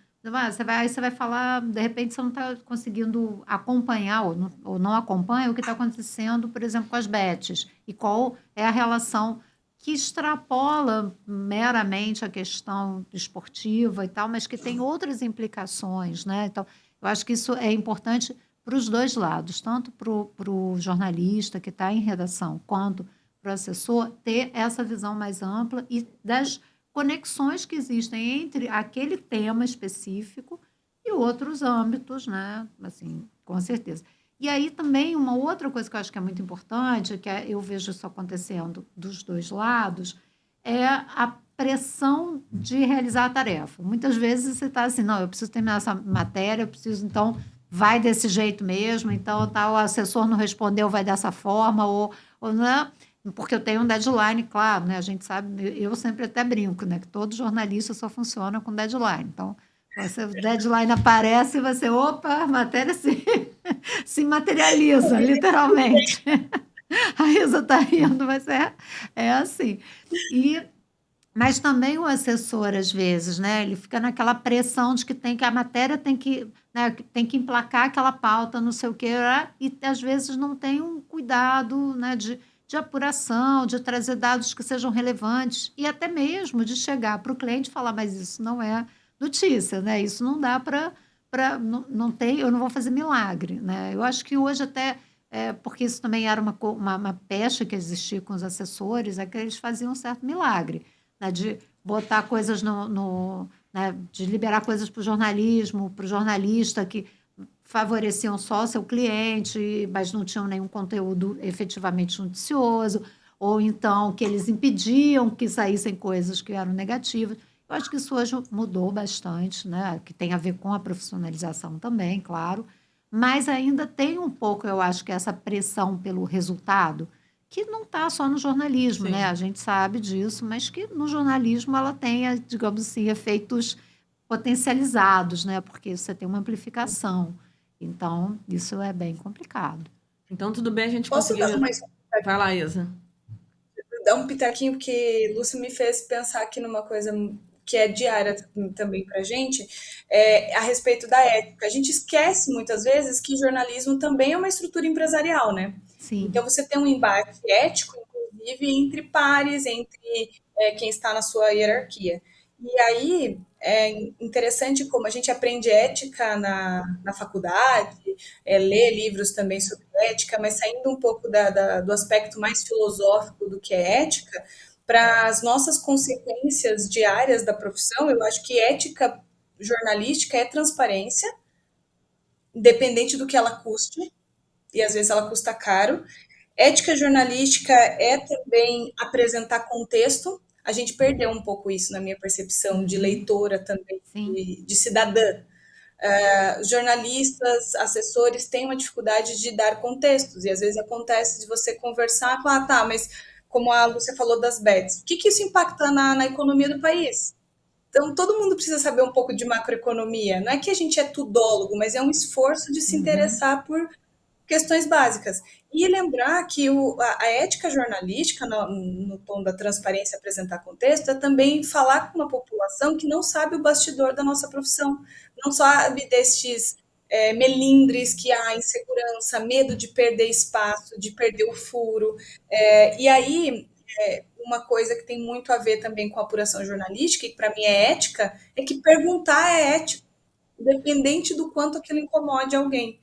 Aí você vai falar, de repente você não está conseguindo acompanhar ou não acompanha o que está acontecendo, por exemplo, com as bets e qual é a relação que extrapola meramente a questão esportiva e tal, mas que tem outras implicações, né? Então, eu acho que isso é importante para os dois lados, tanto para o jornalista que está em redação, quanto para o assessor, ter essa visão mais ampla e das conexões que existem entre aquele tema específico e outros âmbitos, né? Assim, com certeza. E aí também uma outra coisa que eu acho que é muito importante, eu vejo isso acontecendo dos dois lados, é a pressão de realizar a tarefa. Muitas vezes você está assim, não, eu preciso terminar essa matéria, eu preciso, então, vai desse jeito mesmo, então tá, o assessor não respondeu, vai dessa forma, ou né? Porque eu tenho um deadline, claro, né? A gente sabe, eu sempre até brinco, né? Que todo jornalista só funciona com deadline. Então, o deadline aparece e você, opa, a matéria se materializa, literalmente. A Isa está rindo, mas é assim. Mas também o assessor, às vezes, né? Ele fica naquela pressão de que a matéria tem que, né, tem que emplacar aquela pauta, não sei o quê, e às vezes não tem um cuidado, né, de apuração, de trazer dados que sejam relevantes e até mesmo de chegar para o cliente e falar, mas isso não é notícia, né? Isso não dá para não tem, eu não vou fazer milagre, né? Eu acho que hoje até, porque isso também era uma pecha que existia com os assessores, é que eles faziam um certo milagre, né? De botar coisas né? De liberar coisas para o jornalismo, para o jornalista que favoreciam só seu cliente, mas não tinham nenhum conteúdo efetivamente noticioso, ou então que eles impediam que saíssem coisas que eram negativas. Eu acho que isso hoje mudou bastante, né? Que tem a ver com a profissionalização também, claro, mas ainda tem um pouco, eu acho, que essa pressão pelo resultado, que não está só no jornalismo, né? A gente sabe disso, mas que no jornalismo ela tem, digamos assim, efeitos potencializados, né? Porque você tem uma amplificação. Então, isso é bem complicado. Então, tudo bem a gente Posso conseguir... dar mais Vai lá, Isa. dar um pitaquinho, porque Lúcia me fez pensar aqui numa coisa que é diária também para a gente, a respeito da ética. A gente esquece muitas vezes que jornalismo também é uma estrutura empresarial, né? Sim. Então você tem um embate ético, inclusive, entre pares, entre quem está na sua hierarquia. E aí é interessante como a gente aprende ética na faculdade, lê livros também sobre ética, mas saindo um pouco do aspecto mais filosófico do que é ética, para as nossas consequências diárias da profissão, eu acho que ética jornalística é transparência, independente do que ela custe, e às vezes ela custa caro. Ética jornalística é também apresentar contexto. A gente perdeu um pouco isso na minha percepção de leitora também, Sim. de cidadã. Jornalistas, assessores têm uma dificuldade de dar contextos, e às vezes acontece de você conversar e falar, tá, mas como a Lúcia falou das bets, o que isso impacta na economia do país? Então, todo mundo precisa saber um pouco de macroeconomia. Não é que a gente é tudólogo, mas é um esforço de se interessar por questões básicas. E lembrar que a ética jornalística, no tom da transparência, apresentar contexto, é também falar com uma população que não sabe o bastidor da nossa profissão, não sabe destes melindres que há insegurança, medo de perder espaço, de perder o furo. E aí, uma coisa que tem muito a ver também com a apuração jornalística, e que para mim é ética, é que perguntar é ético, independente do quanto aquilo incomode alguém.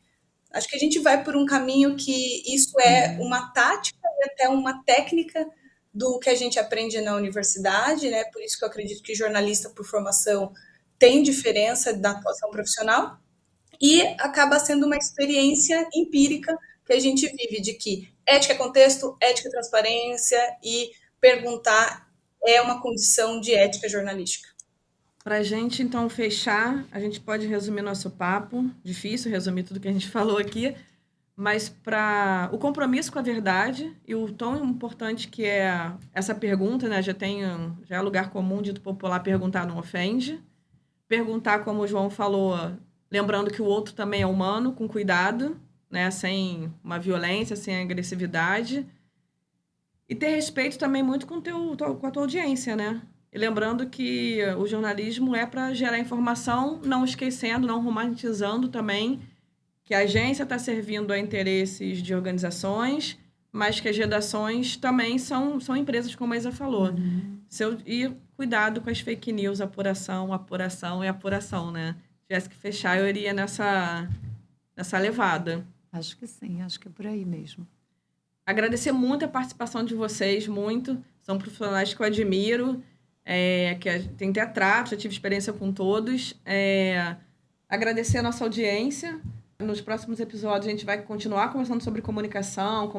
Acho que a gente vai por um caminho que isso é uma tática e até uma técnica do que a gente aprende na universidade, né? Por isso que eu acredito que jornalista por formação tem diferença da atuação profissional e acaba sendo uma experiência empírica que a gente vive de que ética é contexto, ética é transparência e perguntar é uma condição de ética jornalística. Para a gente, então, fechar, a gente pode resumir nosso papo. Difícil resumir tudo que a gente falou aqui, mas para o compromisso com a verdade e o tão importante que é essa pergunta, né? Já é lugar comum, dito popular, perguntar não ofende. Perguntar, como o João falou, lembrando que o outro também é humano, com cuidado, né? Sem uma violência, sem agressividade. E ter respeito também muito com a tua audiência, né? E lembrando que o jornalismo é para gerar informação, não esquecendo, não romantizando também que a agência está servindo a interesses de organizações, mas que as redações também são empresas, como a Isa falou. E cuidado com as fake news, apuração e apuração, né? Se tivesse que fechar, eu iria nessa levada. Acho que sim, acho que é por aí mesmo. Agradecer muito a participação de vocês, muito. São profissionais que eu admiro, tem teatro, já tive experiência com todos. Agradecer a nossa audiência. Nos próximos episódios, a gente vai continuar conversando sobre comunicação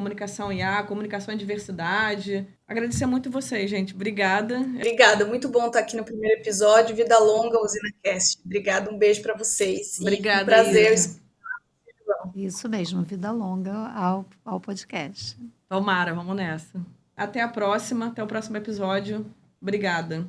IA, comunicação e diversidade. Agradecer muito vocês, gente. Obrigada. Obrigada, muito bom estar aqui no primeiro episódio. Vida longa, UsinaCast. Obrigada, um beijo para vocês. Obrigada, um prazer. Isa. Isso mesmo, vida longa ao podcast. Tomara, vamos nessa. Até a próxima, até o próximo episódio. Obrigada.